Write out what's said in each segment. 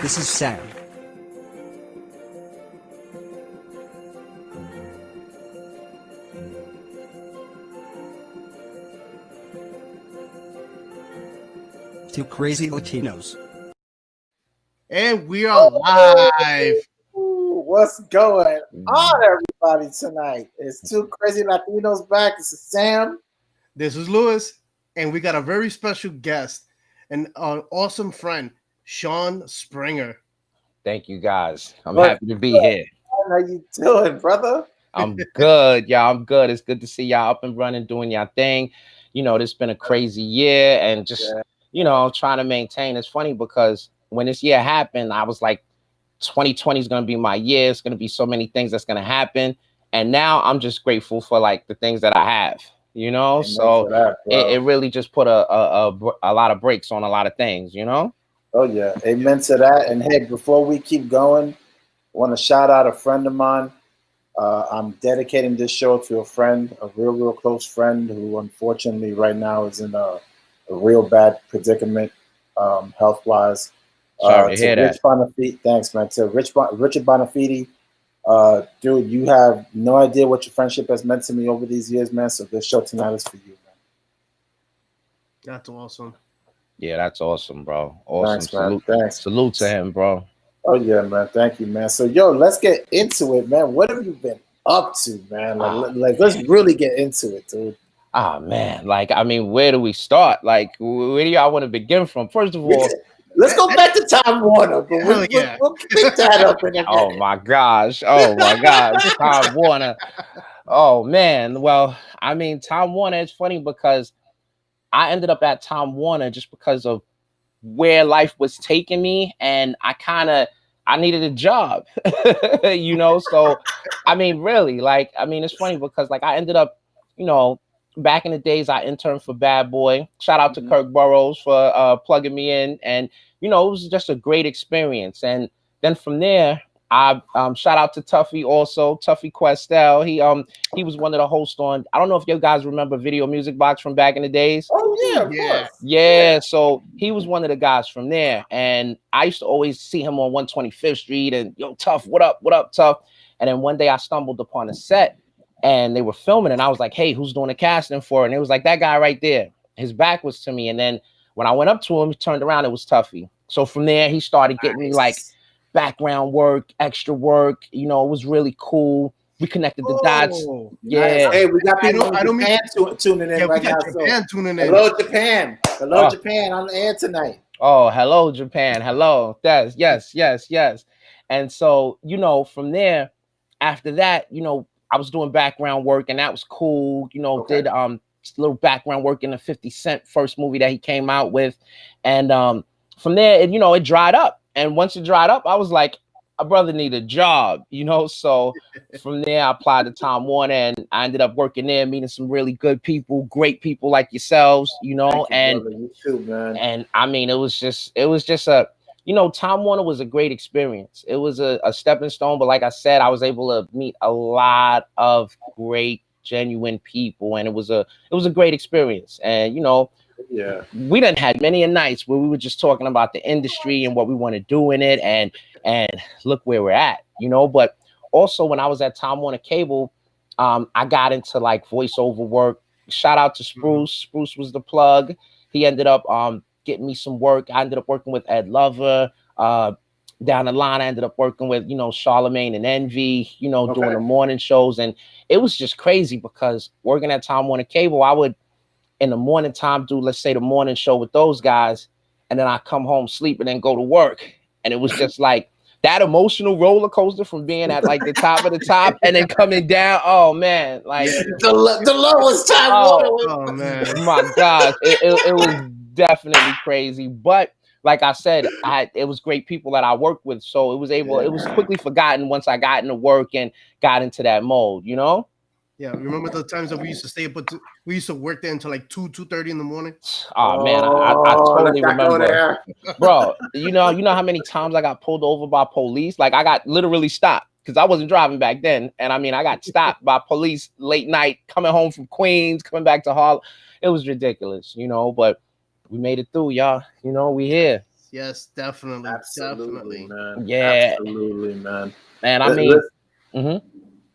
This is Sam. Two crazy Latinos. And we are live. What's going on, everybody, tonight? It's Two Crazy Latinos back. This is Sam. This is Louis. And we got a very special guest, an awesome friend, Shawn Springer. Thank you, guys. I'm happy to be here. How you doing, brother? I'm good, y'all. I'm good. It's good to see y'all up and running, doing y'all thing. You know, this been a crazy year and just, you know, trying to maintain. It's funny because when this year happened, I was like, 2020 is going to be my year. It's going to be so many things that's going to happen. And now I'm just grateful for like the things that I have, you know? Amen so that, it really just put a lot of brakes on a lot of things, you know? Oh, yeah. Amen to that. And hey, before we keep going, I want to shout out a friend of mine. I'm dedicating this show to a friend, a real close friend who unfortunately right now is in a real bad predicament health-wise. Sorry to hear that. Bonafide, thanks, man. To Richard Bonafide, dude, you have no idea what your friendship has meant to me over these years, man. So this show tonight is for you, man. That's awesome. Yeah, that's awesome, bro. Awesome. Thanks, man. Thanks. Salute to him, bro. Oh yeah, man. Thank you, man. So yo, let's get into it, man. What have you been up to, man? Like let's really get into it, dude. Ah, man. Like, I mean, where do we start? Like, where do y'all want to begin from? First of all, let's go back to Time Warner, but we'll pick that up in a minute. Oh my gosh. Time Warner. Oh man. Well, I mean, Time Warner is funny because I ended up at Time Warner just because of where life was taking me, and I needed a job, you know. So I mean, really, like, I mean, it's funny because like I ended up, you know, back in the days I interned for Bad Boy. Shout out to Kirk Burrows for plugging me in, and you know, it was just a great experience. And then from there, I shout out to Tuffy also, Tuffy Questel. He was one of the hosts on, I don't know if you guys remember Video Music Box from back in the days. Oh yeah, of course. Yeah, so he was one of the guys from there. And I used to always see him on 125th Street and, yo, Tuff, what up, Tuff? And then one day I stumbled upon a set and they were filming and I was like, hey, who's doing the casting for it? And it was like, that guy right there. His back was to me. And then when I went up to him, he turned around, it was Tuffy. So from there, he started getting me like background work, extra work. You know, it was really cool. We connected the dots. Yeah. Nice. Hey, we got people in Japan tuning in right now. Japan tuning in. Hello, Japan. Hello, Japan. On the air tonight. Oh, hello, Japan. Hello. Yes. And so, you know, from there, after that, you know, I was doing background work and that was cool. You know, did little background work in the 50 Cent first movie that he came out with. And from there, you know, it dried up. And once it dried up, I was like, a brother need a job, you know? So from there, I applied to Time Warner and I ended up working there, meeting some really good people, great people like yourselves, you know? You too, man. And I mean, it was just a, you know, Time Warner was a great experience. It was a stepping stone, but like I said, I was able to meet a lot of great, genuine people. And it was a great experience. And, you know, we done had many a nights where we were just talking about the industry and what we want to do in it, and look where we're at, you know. But also when I was at Time Warner Cable, I got into like voiceover work. Shout out to Spruce. Spruce was the plug. He ended up getting me some work. I ended up working with Ed Lover. Down the line, I ended up working with, you know, Charlemagne and Envy, you know, doing the morning shows. And it was just crazy because working at Time Warner Cable, I would in the morning time do, let's say, the morning show with those guys, and then I come home, sleep, and then go to work. And it was just like that emotional roller coaster from being at like the top of the top and then coming down. Oh man, like the lowest time. Oh man, my gosh, it was definitely crazy. But like I said, it was great people that I worked with, so it was quickly forgotten once I got into work and got into that mode, you know. Yeah, remember the times that we used to stay up, but we used to work there until like 2:30 in the morning. Oh man, I totally remember, bro. You know how many times I got pulled over by police? Like I got literally stopped because I wasn't driving back then, and I mean I got stopped by police late night coming home from Queens, coming back to Harlem. It was ridiculous, you know. But we made it through, y'all. You know, we here. Yes, definitely. Absolutely, Definitely. man. Yeah, Absolutely, man. and I Li- mean, li- mhm.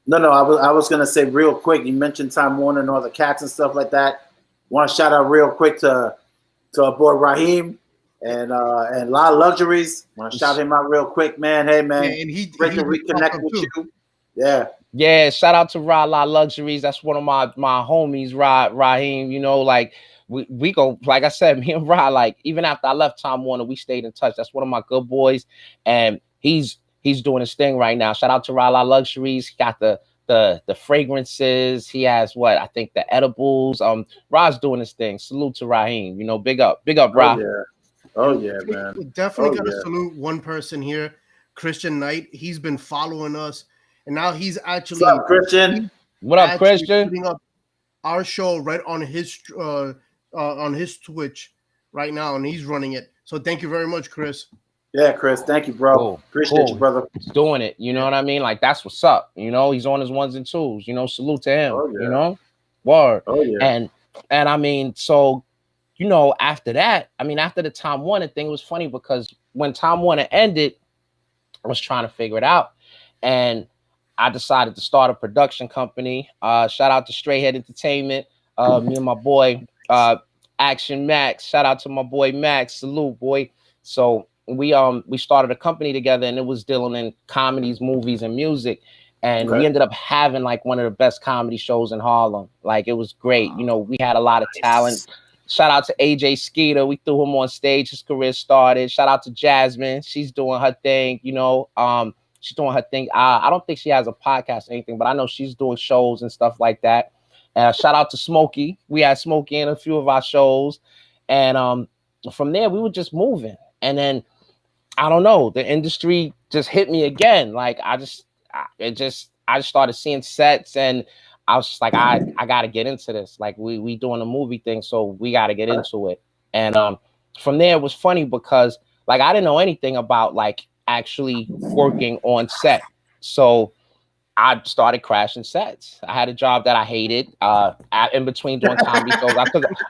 No, I was gonna say real quick. You mentioned Time Warner and all the cats and stuff like that. Want to shout out real quick to our boy Raheem and La Luxuries. Want to shout him out real quick, man. Hey, Yeah, man, and great he to just popped reconnect up with too. you. Yeah, Yeah, shout out to La Luxuries. That's one of my homies, Raheem. You know, like we go, like I said, me and Ra, like even after I left Time Warner, we stayed in touch. That's one of my good boys, and he's doing his thing right now. Shout out to La Luxuries. He got the fragrances. He has what I think the edibles. Ra's doing his thing. Salute to Raheem. You know, big up, oh Ra. yeah, oh And yeah, man, we definitely oh got to yeah. salute one person here, Christian Knight. He's been following us, and now What's up, Christian? he's What up, actually Christian? putting up our show right on his Twitch right now, and he's running it. So thank you very much, Chris. Yeah, Chris. Thank you, bro. Cool, Appreciate you, cool. brother. He's doing it. You know what I mean? Like that's what's up. You know, he's on his ones and twos. You know, salute to him. Oh yeah, You know, word. oh yeah. And I mean, so you know, after that, I mean, after the Time Warner thing, it was funny because when Time Warner ended, I was trying to figure it out, and I decided to start a production company. Shout out to Straight Head Entertainment. Me and my boy Action Max. Shout out to my boy Max. Salute, boy. So we started a company together, and it was dealing in comedies, movies, and music. And we Okay. ended up having like one of the best comedy shows in Harlem. Like it was great. You know, we had a lot of talent. Shout out to AJ Skeeter. We threw him on stage. His career started. Shout out to Jasmine. She's doing her thing. You know, she's doing her thing. I don't think she has a podcast or anything, but I know she's doing shows and stuff like that. Shout out to Smokey. We had Smokey in a few of our shows, and from there we were just moving. And then I don't know, the industry just hit me again. Like I just started seeing sets, and I was just like, I got to get into this. Like we doing a movie thing, so we got to get into it. And from there it was funny because like I didn't know anything about like actually working on set. So I started crashing sets. I had a job that I hated. In between doing comedy shows,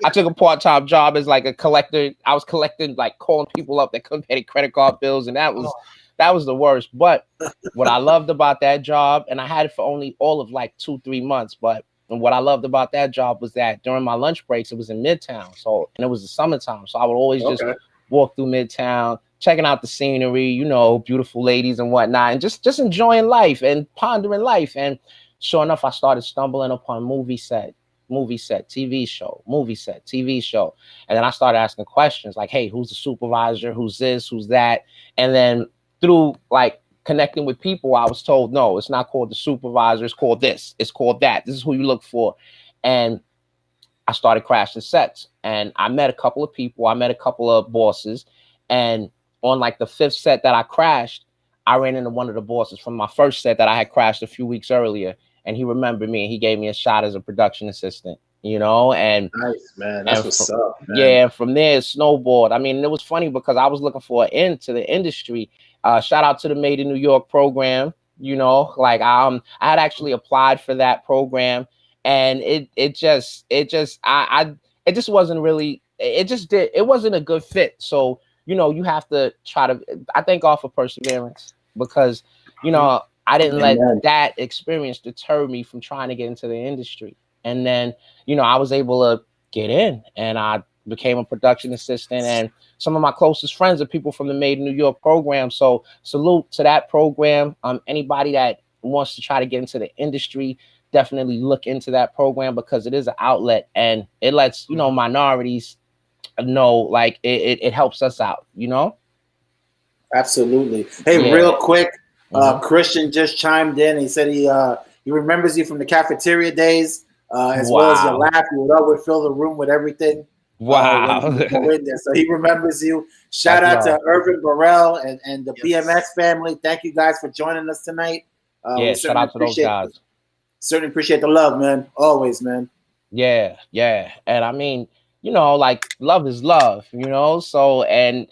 I took a part-time job as like a collector. I was collecting, like calling people up that couldn't pay their credit card bills, and that was the worst. But what I loved about that job, and I had it for only all of like 2-3 months, but what I loved about that job was that during my lunch breaks, it was in Midtown, so and it was the summertime, so I would always just walk through Midtown, checking out the scenery, you know, beautiful ladies and whatnot, and just enjoying life and pondering life. And sure enough, I started stumbling upon movie set, TV show, movie set, TV show. And then I started asking questions like, hey, who's the supervisor? Who's this? Who's that? And then through like connecting with people, I was told, no, it's not called the supervisor. It's called this. It's called that. This is who you look for. And I started crashing sets, and I met a couple of people. I met a couple of bosses, and on like the 5th set that I crashed, I ran into one of the bosses from my first set that I had crashed a few weeks earlier, and he remembered me, and he gave me a shot as a production assistant, you know, and Nice, man. That's what's up, man. yeah, from there it snowballed. I mean, it was funny because I was looking for an end to the industry. Shout out to the Made in New York program, you know, like I had actually applied for that program, and it just wasn't really, it wasn't a good fit. So, you know, you have to try to, I thank God for perseverance, because, you know, I didn't let that experience deter me from trying to get into the industry. And then, you know, I was able to get in, and I became a production assistant, and some of my closest friends are people from the Made in New York program. So salute to that program. Anybody that wants to try to get into the industry, definitely look into that program, because it is an outlet, and it lets, you know, minorities know, like it helps us out, you know. Absolutely. Hey, Yeah. real quick, Christian just chimed in. He said he remembers you from the cafeteria days, as well as your laugh. You would always fill the room with everything. Wow. When you go in there. So he remembers you. Shout out to Irvin Burrell and the BMX family. Thank you guys for joining us tonight. Yeah, shout out to those guys. Certainly appreciate the love, man. Always, man. Yeah, yeah. And I mean, you know, like love is love, you know. So and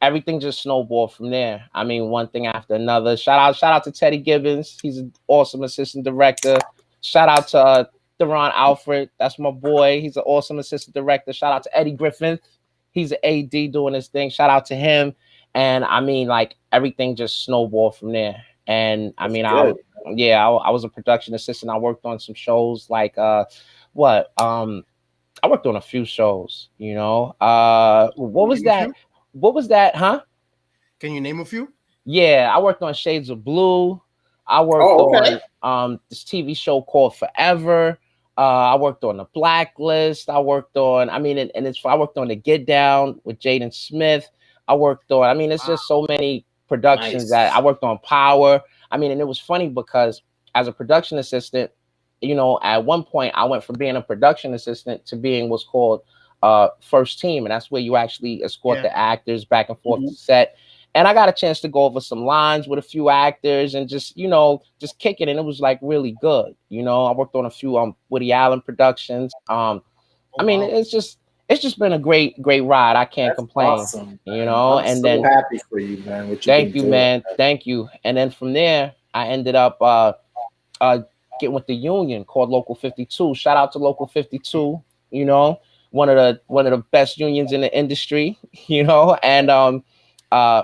everything just snowballed from there. I mean, one thing after another. Shout out to Teddy Gibbons. He's an awesome assistant director. Shout out to Theron Alfred. That's my boy. He's an awesome assistant director. Shout out to Eddie Griffin. He's an AD doing his thing. Shout out to him. And I mean, like everything just snowballed from there. And I mean, I was a production assistant. I worked on some shows like I worked on a few shows, you know. What was that? What was that, huh? Can you name a few? Yeah, I worked on Shades of Blue. I worked on this TV show called Forever. I worked on The Blacklist. I worked on, I mean, I worked on The Get Down with Jaden Smith. I worked on, I mean, it's just so many productions that I worked on. Power. I mean, and it was funny because as a production assistant, you know, at one point I went from being a production assistant to being what's called first team, and that's where you actually escort the actors back and forth to set. And I got a chance to go over some lines with a few actors and just, you know, just kick it. And it was like really good. You know, I worked on a few Woody Allen productions. I mean, it's just been a great ride. I can't complain. Awesome, you know, I'm so happy for you, man. Thank you, man. Thank you. And then from there, I ended up getting with the union called Local 52. Shout out to Local 52. You know, one of the best unions in the industry. You know, and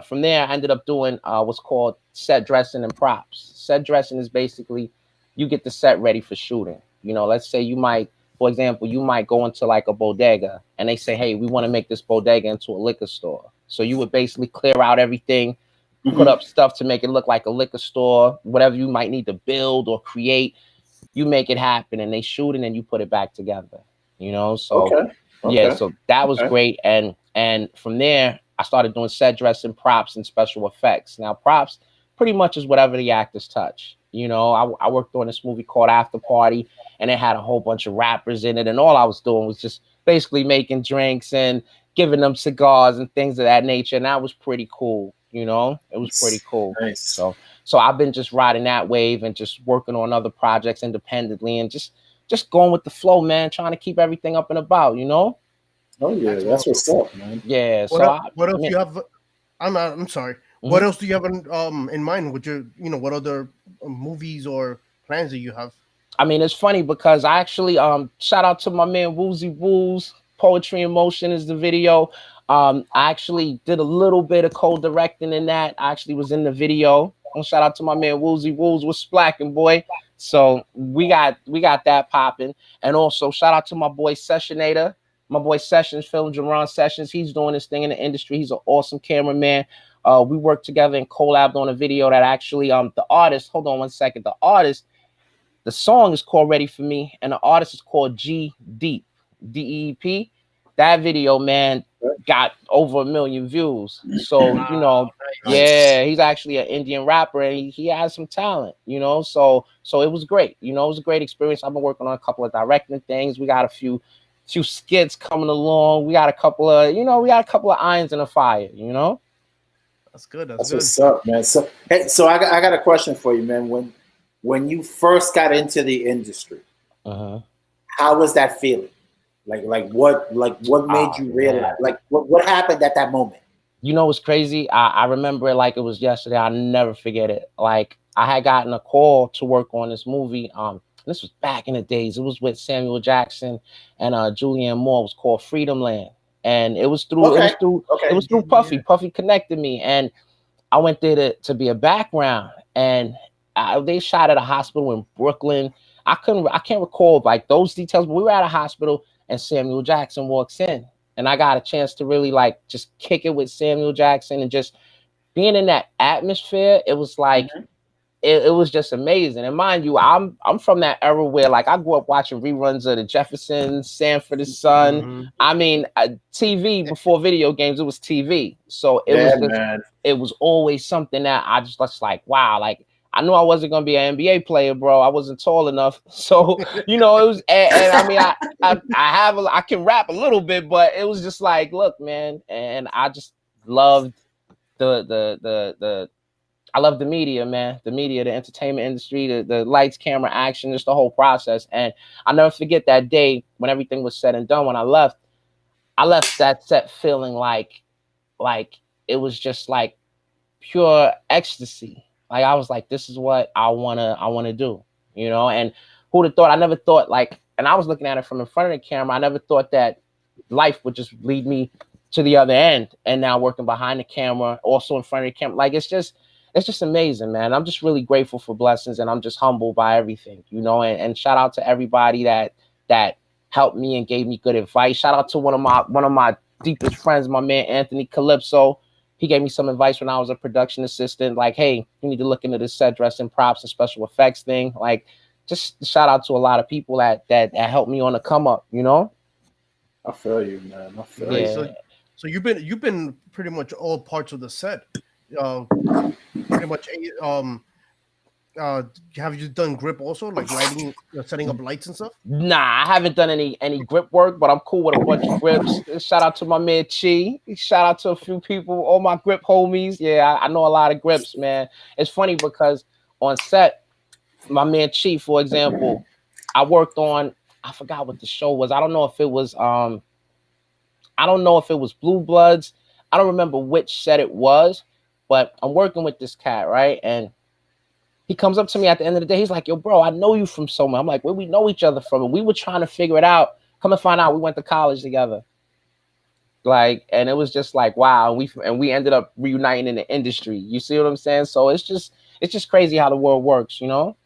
from there, I ended up doing what's called set dressing and props. Set dressing is basically you get the set ready for shooting. You know, let's say you might, for example, you might go into like a bodega and they say, hey, we want to make this bodega into a liquor store. So you would basically clear out everything, put up stuff to make it look like a liquor store, whatever you might need to build or create, you make it happen and they shoot it and you put it back together. You know, so yeah, so that was great. And from there, I started doing set dressing, props, and special effects. Now, props pretty much is whatever the actors touch. You know, I worked on this movie called After Party, and it had a whole bunch of rappers in it. And all I was doing was just basically making drinks and giving them cigars and things of that nature. And that was pretty cool. You know, it was pretty cool. Nice. So I've been just riding that wave and just working on other projects independently and just going with the flow, man, trying to keep everything up and about, you know? Oh yeah, that's what's up, man. Yeah. What else do you have? I'm sorry. What else do you have in mind with your, you know, what other movies or plans that you have? I mean, it's funny because I actually shout out to my man Woozy Woos. Poetry in Motion is the video. I actually did a little bit of co-directing in that. I actually was in the video. And shout out to my man Woozy Woos with Splacking Boy. So we got that popping. And also shout out to my boy Sessionator. My boy Sessions, Film Jerron Sessions, he's doing his thing in the industry. He's an awesome cameraman. We worked together and collabed on a video that actually, the artist, hold on one second. The artist, the song is called Ready For Me, and the artist is called G Deep, DEEP. That video, man, got over 1 million views. So, you know, yeah, he's actually an Indian rapper and he has some talent, you know, so it was great. You know, it was a great experience. I've been working on a couple of directing things. We got a few skits coming along. We got a couple of irons in the fire, you know. That's good. That's what's up, man. So hey, so I got a question for you, man. When you first got into the industry, how was that feeling? Like what made you realize? Man. Like what happened at that moment? You know what's crazy? I remember it like it was yesterday. I'll never forget it. Like I had gotten a call to work on this movie. This was back in the days. It was with Samuel Jackson and Julianne Moore. It was called Freedom Land. And it was through Puffy. Puffy connected me, and I went there to be a background. And they shot at a hospital in Brooklyn. I can't recall like those details, but we were at a hospital, and Samuel Jackson walks in, and I got a chance to really like just kick it with Samuel Jackson and just being in that atmosphere. It was like. It was just amazing. And mind you, I'm from that era where like I grew up watching reruns of the Jeffersons, Sanford and Son. I mean, TV before video games, it was TV. So it was always something that I just was like, wow, like I knew I wasn't gonna be an NBA player, bro. I wasn't tall enough. So, you know, it was and I mean I can rap a little bit, but it was just like, look, man, and I just loved I love the media, man. The media, the entertainment industry, the lights, camera, action, just the whole process. And I'll never forget that day when everything was said and done. When I left that set feeling like it was just like pure ecstasy. Like I was like, this is what I wanna do, you know. And who'd have thought? I never thought like, and I was looking at it from in front of the camera. I never thought that life would just lead me to the other end, and now working behind the camera, also in front of the camera. Like it's just amazing, man. I'm just really grateful for blessings, and I'm just humbled by everything, you know. And shout out to everybody that helped me and gave me good advice. Shout out to one of my deepest friends, my man Anthony Calypso. He gave me some advice when I was a production assistant, like, hey, you need to look into this set dressing, props, and special effects thing. Like, just shout out to a lot of people that helped me on the come up, you know. I feel you, man. I feel Right. you. So you've been pretty much all parts of the set. Pretty much. Have you done grip also, like lighting, setting up lights and stuff? Nah, I haven't done any grip work, but I'm cool with a bunch of grips. Shout out to my man Chi. Shout out to a few people, all my grip homies. Yeah, I know a lot of grips, man. It's funny because on set, my man Chi, for example, I worked on, I forgot what the show was. I don't know if it was Blue Bloods. I don't remember which set it was, but I'm working with this cat, right? And he comes up to me at the end of the day. He's like, yo, bro, I know you from somewhere. I'm like, where we know each other from? And we were trying to figure it out. Come to find out, we went to college together. Like, and it was just like, wow. And we ended up reuniting in the industry. You see what I'm saying? So it's just crazy how the world works, you know?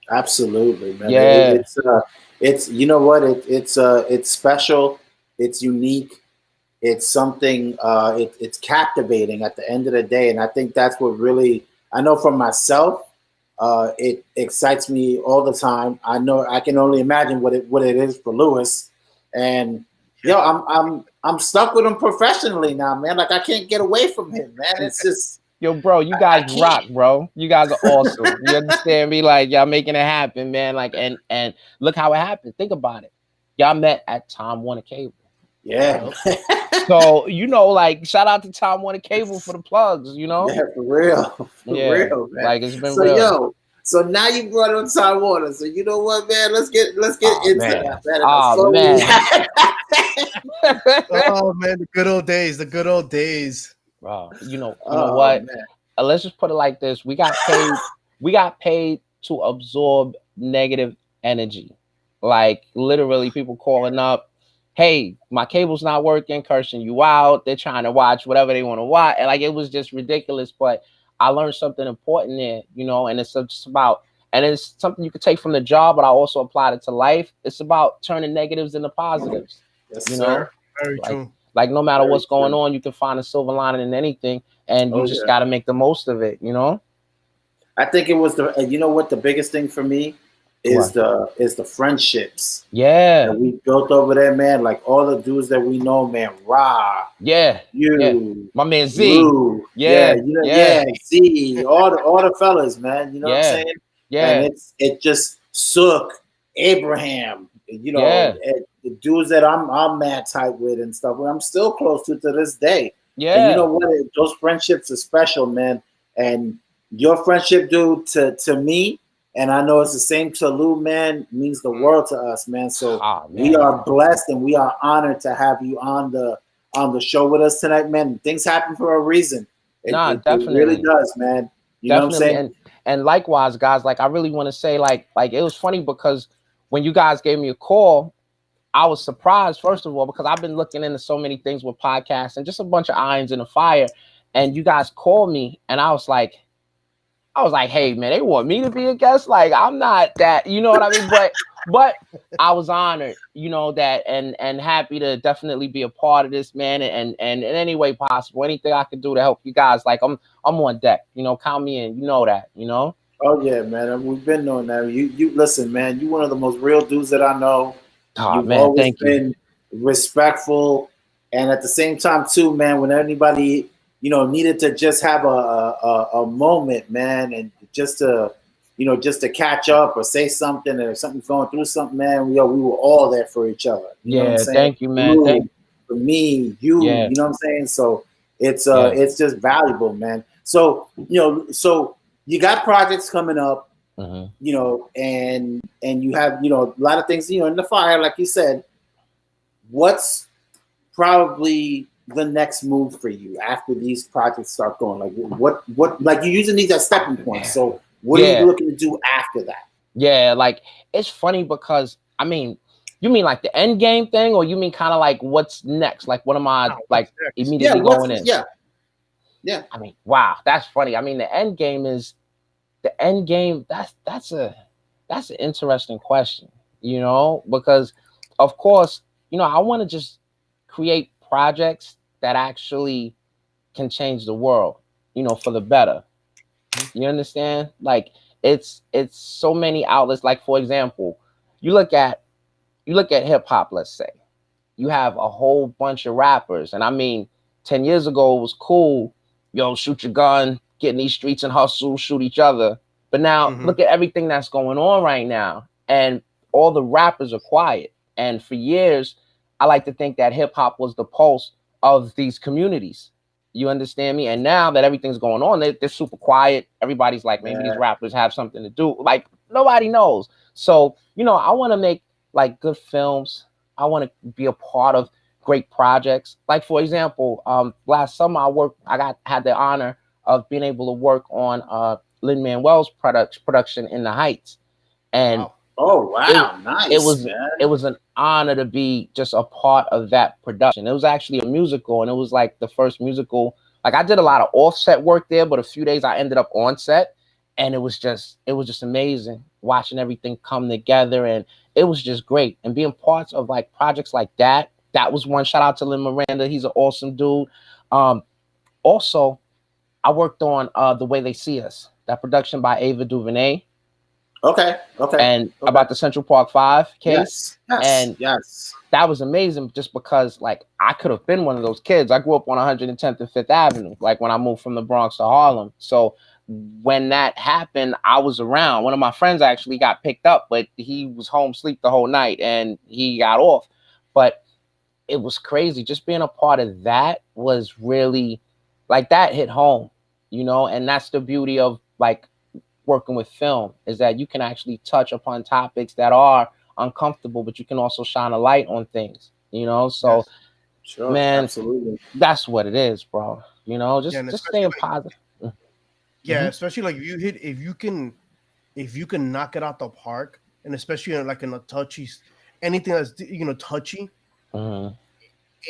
Absolutely, man. Yeah. It's you know what? It's special. It's unique. It's something. It's captivating at the end of the day, and I think that's what really. I know for myself, it excites me all the time. I know I can only imagine what it is for Lewis, and I'm stuck with him professionally now, man. Like I can't get away from him, man. It's just yo, bro. You guys rock, bro. You guys are awesome. You understand me? Like y'all making it happen, man. Like and look how it happened. Think about it. Y'all met at Time Warner Cable. Yeah. So, you know, like, shout out to Time Warner Cable for the plugs, you know? Yeah, for real. For real, man. Like, it's been so, real. So now you brought on Time Warner. So, you know what, man? Let's get into that, man. Oh, man. Oh, man, the good old days. Bro, you know what? Let's just put it like this. We got paid to absorb negative energy. Like, literally, people calling up, hey, my cable's not working, cursing you out. They're trying to watch whatever they want to watch. And like, it was just ridiculous. But I learned something important there, you know, and it's just about, and it's something you could take from the job, but I also applied it to life. It's about turning negatives into positives. Yes, you sir. know, Very true. Like no matter what's going on, you can find a silver lining in anything, and you just got to make the most of it, you know? I think it was you know what the biggest thing for me is the friendships. Yeah. That we built over there, man. Like all the dudes that we know, man. Ra. Yeah. You. My man Z. Lou, yeah. Z. All the fellas, man. You know what I'm saying? Yeah. And it just Sook, Abraham, you know, the dudes that I'm mad tight with and stuff. I'm still close to this day. Yeah. And you know what? Those friendships are special, man. And your friendship, dude, to me, and I know it's the same to Lou, man, means the world to us, man. So we are blessed and we are honored to have you on the show with us tonight, man. Things happen for a reason. Definitely. It really does, man. You know what I'm saying? And likewise, guys, like I really want to say, like it was funny because when you guys gave me a call, I was surprised, first of all, because I've been looking into so many things with podcasts and just a bunch of irons in the fire. And you guys called me and I was like, hey, man, they want me to be a guest. Like, I'm not that, you know what I mean? But I was honored, you know, that and happy to definitely be a part of this, man. And in any way possible, anything I can do to help you guys, like I'm on deck, you know, count me in, you know that, you know? Oh yeah, man. We've been knowing that. You listen, man, you're one of the most real dudes that I know. You've always been respectful. And at the same time too, man, when anybody, you know, needed to just have a moment, man, and just to catch up or say something, or if something's going through something, man, we were all there for each other. You know what I'm saying? Thank you, man. For me, you know what I'm saying? So it's just valuable, man. So, you know, so you got projects coming up, you know, and you have, you know, a lot of things, you know, in the fire, like you said. What's probably the next move for you after these projects start going? Like what like you're using these as stepping points. So what are you looking to do after that? Yeah, like it's funny because I mean, You mean like the end game thing, or you mean kind of like what's next? Like what am I Wow, like what's next? immediately going in? Yeah. I mean, wow, that's funny. I mean, the end game is the end game. That's an interesting question, you know, because of course, you know, I want to just create projects that actually can change the world, you know, for the better. You understand? Like it's so many outlets. Like for example, you look at hip hop, let's say. You have a whole bunch of rappers. And I mean, 10 years ago it was cool, yo, shoot your gun, get in these streets and hustle, shoot each other. But now look at everything that's going on right now. And all the rappers are quiet. And for years, I like to think that hip hop was the pulse of these communities. You understand me? And now that everything's going on, they're super quiet. Everybody's like, maybe these rappers have something to do. Like, nobody knows. So, you know, I want to make like good films. I want to be a part of great projects. Like, for example, last summer I had the honor of being able to work on Lin-Manuel's production In the Heights. And nice. It was an honor to be just a part of that production. It was actually a musical, and it was like the first musical. Like I did a lot of offset work there, but a few days I ended up on set, and it was just amazing watching everything come together, and it was just great. And being parts of like projects like that. That was one. Shout out to Lin Miranda. He's an awesome dude. Also, I worked on The Way They See Us, that production by Ava DuVernay. Okay. And about the Central Park 5 case. Yes. That was amazing just because like I could have been one of those kids. I grew up on 110th and 5th Avenue, like when I moved from the Bronx to Harlem. So when that happened, I was around. One of my friends actually got picked up, but he was home asleep the whole night and he got off. But it was crazy. Just being a part of that was really like that hit home, you know, and that's the beauty of like working with film is that you can actually touch upon topics that are uncomfortable, but you can also shine a light on things, you know? So, yes. Sure, man, absolutely. That's what it is, bro. You know, just staying positive. Yeah, especially like if you can knock it out the park, and especially like in a touchy, anything that's touchy, and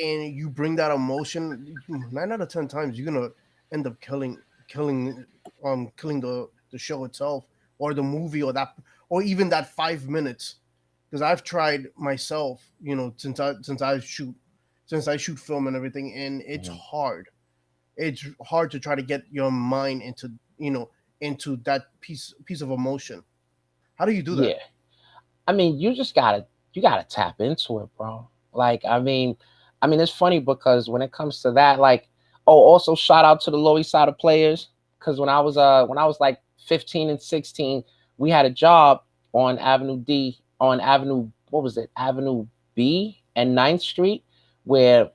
you bring that emotion, 9 out of 10 times you're gonna end up killing the show itself or the movie or even that 5 minutes. Because I've tried myself, you know, since I shoot film and everything, and it's hard. It's hard to try to get your mind into that piece of emotion. How do you do that? Yeah, I mean, you gotta tap into it, bro. Like, I mean, it's funny because when it comes to that, like, also shout out to the Lower East Side of players, because when I was like 15 and 16, we had a job on Avenue B and 9th Street, where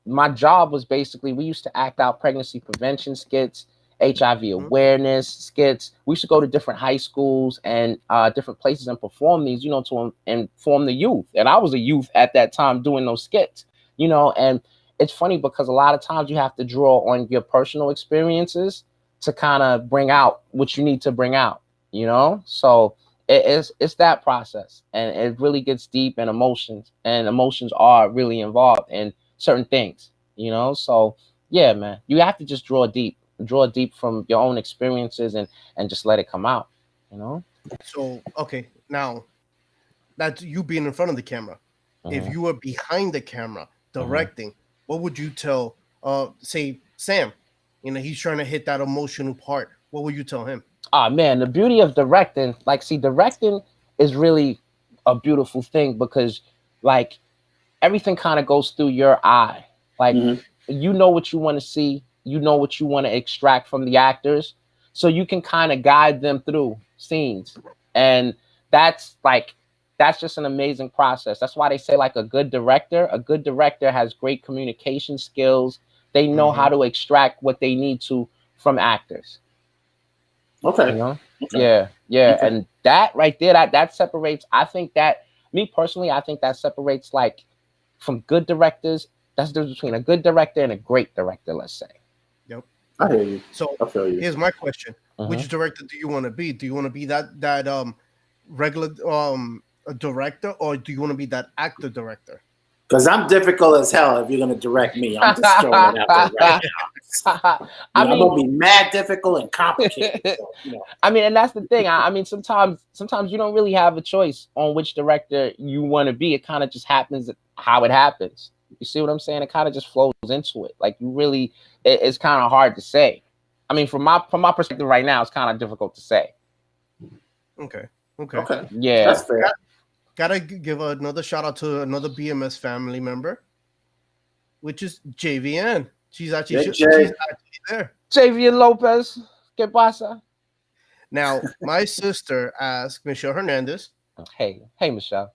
my job was basically we used to act out pregnancy prevention skits, HIV awareness skits. We used to go to different high schools and different places and perform these, you know, to inform the youth. And I was a youth at that time doing those skits, you know, and it's funny because a lot of times you have to draw on your personal experiences to kind of bring out what you need to bring out, you know? So it's that process, and it really gets deep, and emotions are really involved in certain things, you know? So yeah, man, you have to just draw deep from your own experiences and just let it come out, you know? So, okay, now that's you being in front of the camera. If you were behind the camera directing, what would you tell, say, Sam? You know, he's trying to hit that emotional part. What would you tell him? Oh man, the beauty of directing, like, see, directing is really a beautiful thing because, like, everything kind of goes through your eye. Like, you know what you want to see, you know what you want to extract from the actors, so you can kind of guide them through scenes, and that's just an amazing process. That's why they say, like, a good director has great communication skills. They know how to extract what they need to from actors. Okay. You know? Okay. Yeah. Okay. And that right there, that separates. I think that, me personally, I think that separates, like, from good directors. That's the difference between a good director and a great director, let's say. Yep. I hear you. So I feel you. Here's my question: which director do you want to be? Do you want to be that regular a director, or do you want to be that actor director? Because I'm difficult as hell if you're gonna direct me. I'm just throwing it out there right now. I'm gonna be mad difficult and complicated. So, I mean, and that's the thing. I mean, sometimes you don't really have a choice on which director you want to be. It kind of just happens how it happens. You see what I'm saying? It kind of just flows into it. Like you really, it's kind of hard to say. I mean, from my perspective right now, it's kind of difficult to say. Okay. Yeah, that's fair. Gotta give another shout out to another BMS family member, which is JVN. She's actually there. JVN Lopez, ¿qué pasa? Now, my sister asked Michelle Hernandez. Hey, Michelle.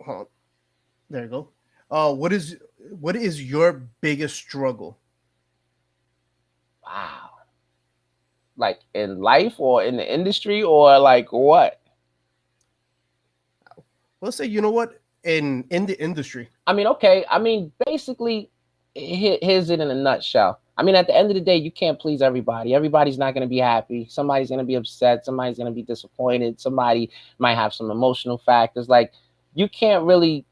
Hold on. There you go. What is your biggest struggle? Wow. Like in life or in the industry or like what? Let's say, you know what, in the industry. I mean, okay. I mean, basically, here's it in a nutshell. I mean, at the end of the day, you can't please everybody. Everybody's not going to be happy. Somebody's going to be upset. Somebody's going to be disappointed. Somebody might have some emotional factors. Like, you can't really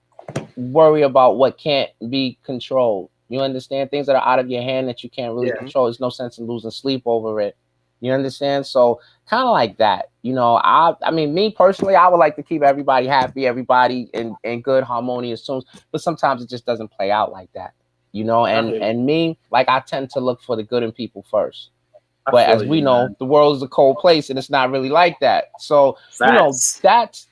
worry about what can't be controlled. You understand? Things that are out of your hand that you can't really control. There's no sense in losing sleep over it. You understand? So kind of like that, I mean, me personally, I would like to keep everybody happy, everybody in good harmonious tunes, but sometimes it just doesn't play out like that, and me, like, I tend to look for the good in people first. But as we know, the world is a cold place and it's not really like that. So, that's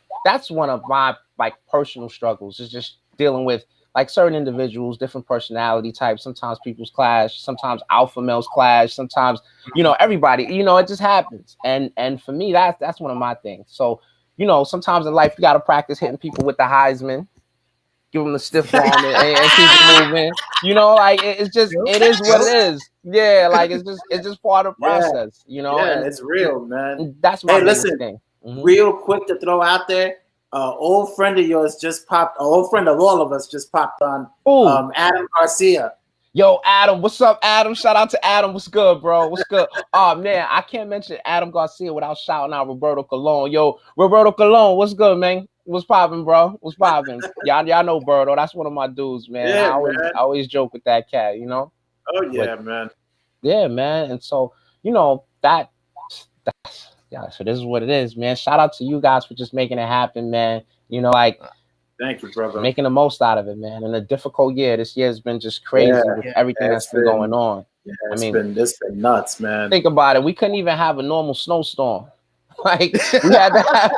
one of my like personal struggles, is just dealing with like certain individuals, different personality types. Sometimes people's clash, sometimes alpha males clash, sometimes, everybody, it just happens. And for me, that's one of my things. So, sometimes in life, you got to practice hitting people with the Heisman, give them the stiff arm and keep it moving. Like it is what it is. Yeah. Like it's just part of the process, Yeah, it's real, man. That's my biggest thing. Real quick to throw out there. Old friend of yours just popped. An old friend of all of us just popped on. Adam Garcia. Yo, Adam, what's up, Adam? Shout out to Adam. What's good, bro? What's good? Oh man, I can't mention Adam Garcia without shouting out Roberto Colon. Yo, Roberto Colon, what's good, man? What's popping, bro? What's popping? Y'all know Berto. That's one of my dudes, man. Yeah, I always joke with that cat, Oh yeah, man. Yeah, man. And so, that's so this is what it is, man. Shout out to you guys for just making it happen, man. Thank you, brother. Making the most out of it, man. In a difficult year, this year has been just crazy with everything that's been going on. Yeah, it's been nuts, man. Think about it. We couldn't even have a normal snowstorm. Like we had to have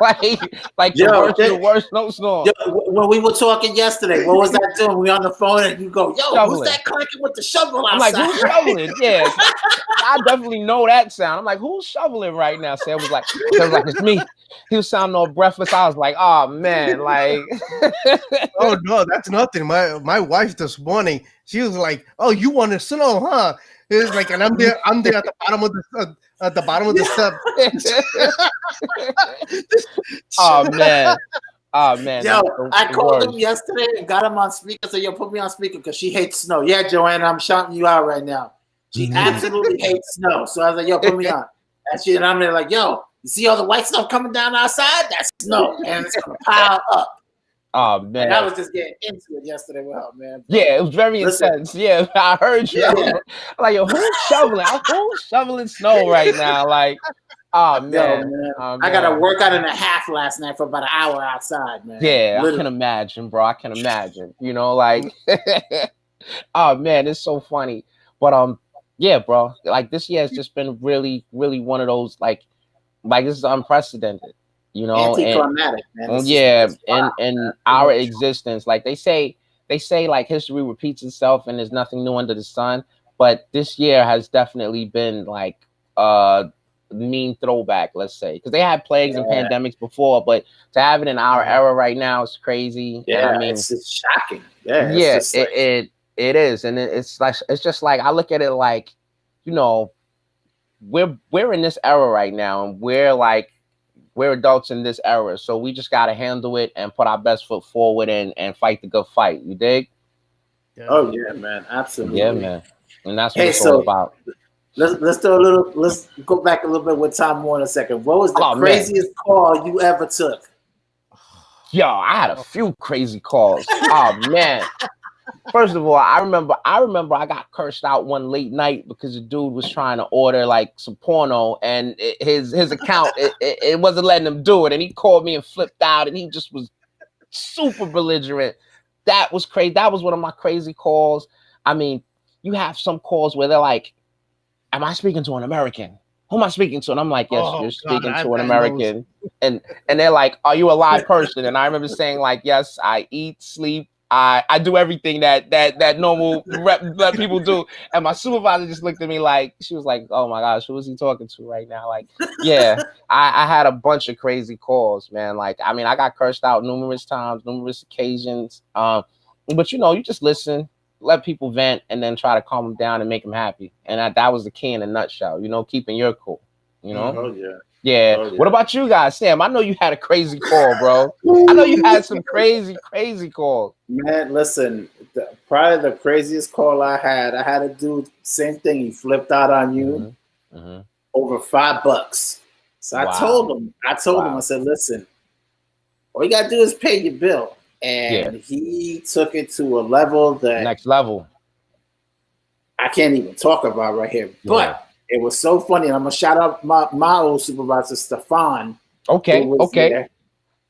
the worst snowstorm. When we were talking yesterday, what was that doing? We on the phone and you go, who's that clanking with the shovel outside? I'm like, who's shoveling? Yeah, I definitely know that sound. I'm like, who's shoveling right now? Sam was like, it's me. He was sounding all breathless. I was like, oh man, like oh no, that's nothing. My wife this morning, she was like, oh, you want to snow, huh? It was like, and I'm there at the bottom of the step. Oh man. Yo, I called him yesterday and got him on speaker. So yo, put me on speaker because she hates snow. Yeah, Joanna, I'm shouting you out right now. She absolutely hates snow. So I was like, yo, put me on. And I'm there like, yo, you see all the white stuff coming down outside? That's snow, and it's gonna pile up. Oh man, and I was just getting into it yesterday with her, man. Yeah, it was very intense. Yeah, I heard you. Yeah. Like, yo, who's shoveling? Who's shoveling snow right now? Like, oh man. I got a workout and a half last night for about an hour outside, man. Yeah, literally. I can imagine, bro. I can imagine. Like, oh man, it's so funny. But yeah, bro. Like this year has just been really, really one of those like this is unprecedented. Anticlimactic, man. In our existence, like they say like history repeats itself and there's nothing new under the sun. But this year has definitely been like mean throwback, let's say, because they had plagues and pandemics before, but to have it in our era right now is crazy. Yeah, and I mean, it's shocking. Yeah, it is, and it's just like I look at it like, we're in this era right now, and we're adults in this era, so we just got to handle it and put our best foot forward and fight the good fight. You dig? Yeah. Oh yeah, man, absolutely. Yeah, man, and that's what it's all about. Let's go back a little bit with Tom Warner a second. What was the craziest call you ever took? Yo, I had a few crazy calls. Oh man. First of all, I remember I got cursed out one late night because the dude was trying to order like some porno, and his account it wasn't letting him do it, and he called me and flipped out, and he just was super belligerent. That was crazy. That was one of my crazy calls. I mean, you have some calls where they're like, "Am I speaking to an American? Who am I speaking to?" And I'm like, "Yes, you're speaking to an American." And they're like, "Are you a live person?" And I remember saying like, "Yes, I eat, sleep. I do everything that normal that people do." And my supervisor just looked at me like, she was like, "Oh my gosh, who is he talking to right now?" Like, yeah, I had a bunch of crazy calls, man. Like, I mean, I got cursed out numerous times, numerous occasions. But you just listen, let people vent, and then try to calm them down and make them happy. And that was the key in a nutshell. Keeping your cool. Oh yeah. Yeah. Oh, yeah. What about you guys, Sam? I know you had a crazy call, bro. I know you had some crazy calls. Man, listen. Probably the craziest call I had a dude. Same thing. He flipped out on you over $5. So I told him. I said, "Listen, all you gotta do is pay your bill." And he took it to a level that next level I can't even talk about right here. But it was so funny. And I'm gonna shout out my old supervisor, Stefan. Okay. There.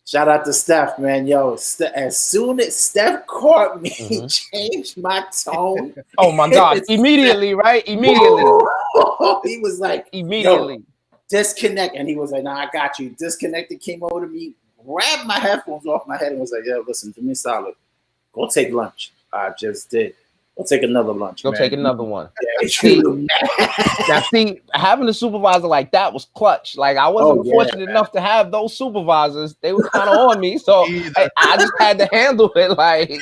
Shout out to Steph, man. Yo, as soon as Steph caught me, changed my tone. Oh my God. Immediately, right? Immediately. He was like, immediately. Disconnect. And he was like, "Nah, I got you." Disconnected, came over to me, grabbed my headphones off my head and was like, "Yo, listen, do me a solid. Go take lunch." I just did. Go take another lunch. Go take another one. Yeah, now, see, having a supervisor like that was clutch. Like, I wasn't fortunate enough to have those supervisors. They were kind of on me, so I just had to handle it. Like,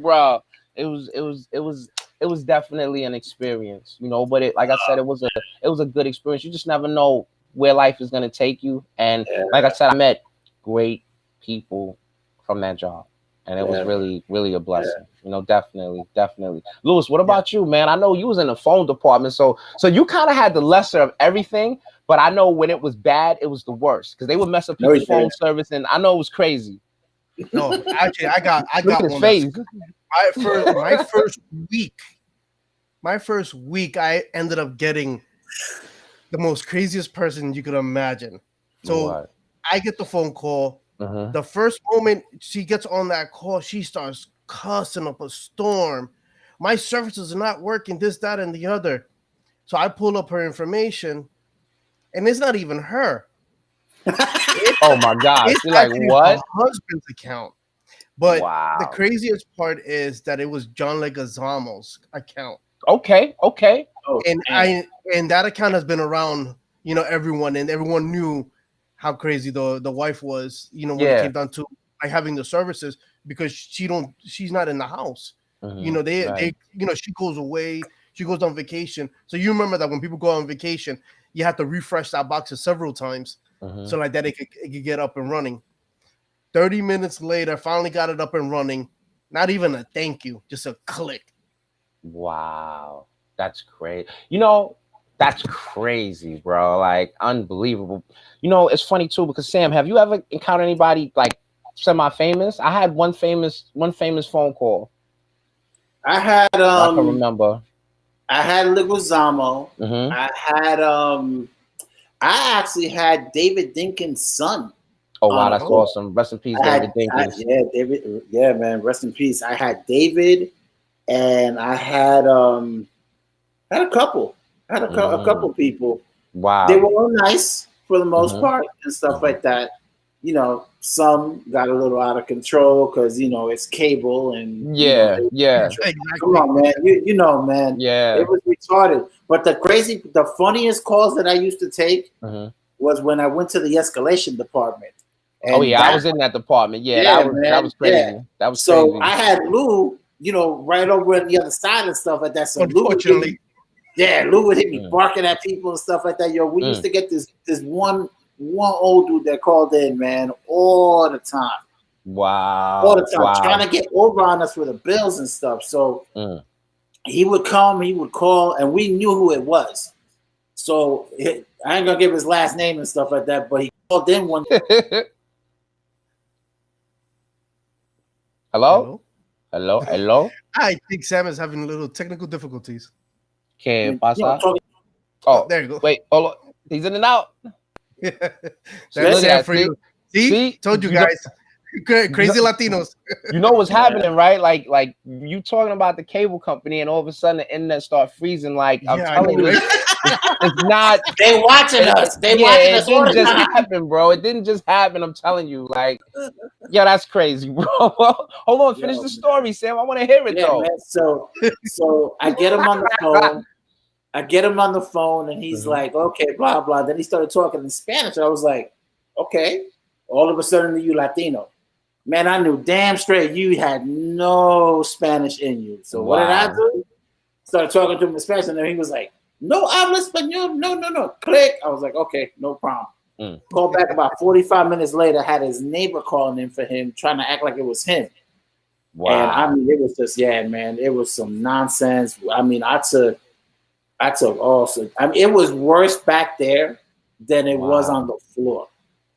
bro, it was definitely an experience, But like I said, it was a good experience. You just never know where life is gonna take you. And like I said, I met great people from that job. And it was really, really a blessing. Definitely. Lewis, what about you, man? I know you was in the phone department, so you kind of had the lesser of everything. But I know when it was bad, it was the worst because they would mess up people's phone service, and I know it was crazy. No, actually, I got one. Face. My first week, I ended up getting the most craziest person you could imagine. So I get the phone call. The first moment she gets on that call, she starts cussing up a storm. My services are not working, this, that, and the other. So I pull up her information, and it's not even her. Oh my God! You're like, what? Her husband's account. But the craziest part is that it was John Leguizamo's account. Okay. Oh, and that account has been around, everyone, and everyone knew how crazy the wife was, when it came down to like having the services, because she's not in the house. They she goes away, she goes on vacation. So you remember that when people go on vacation, you have to refresh that box several times. So like that it could get up and running. 30 minutes later, finally got it up and running. Not even a thank you, just a click. Wow. That's great. That's crazy, bro. Like, unbelievable. It's funny too because Sam, have you ever encountered anybody like semi-famous? I had one famous phone call. I had I can remember. I had Leguizamo. I actually had David Dinkins' son. Oh wow, that's awesome. Rest in peace, David Dinkins. David. Yeah, man. Rest in peace. I had David, and I had a couple. I had a couple people. Wow. They were all nice for the most part and stuff like that. Some got a little out of control because it's cable and Exactly. Come on, man. You know, man. Yeah. It was retarded. But the funniest calls that I used to take was when I went to the escalation department. And I was in that department. Yeah, that was crazy. Yeah. That was so crazy. I had Lou, right over on the other side and stuff like that. So unfortunately. Lou would hit me barking at people and stuff like that. Yo, we used to get this one old dude that called in, man, all the time. Wow. All the time, trying to get over on us for the bills and stuff. So he would come, he would call, and we knew who it was. So I ain't gonna give his last name and stuff like that, but he called in one. Hello? Hello? Hello? I think Sam is having a little technical difficulties. ¿Qué You pasa? know, Oh, Oh, there you go. wait, hold on. He's in and out. That's Look at Sam that. for you. See? Told you know- guys. Crazy Latinos. You know what's happening, right? Like you talking about the cable company, and all of a sudden the internet start freezing. Like I'm Yeah, I telling know, you, right? it's not. they watching us. They Yeah, watching it us all didn't the just time. happen, bro. It didn't just happen. I'm telling you, like, yeah, that's crazy, bro. Hold on, finish Yo, the story, Sam. I want to hear it Yeah, though. man. So I get him on the phone. And he's Mhm. like, okay, blah blah. Then he started talking in Spanish, and I was like, okay. All of a sudden, you Latino. Man, I knew damn straight you had no Spanish in you. So what did I Wow. do? Started talking to him in Spanish, and then he was like, no habla español, no. Click. I was like, okay, no problem. Called back about 45 minutes later, had his neighbor calling in for him, trying to act like it was him. Wow. And I mean, it was just, yeah, man, it was some nonsense. I mean, I took also, I mean, it was worse back there than it was on the floor.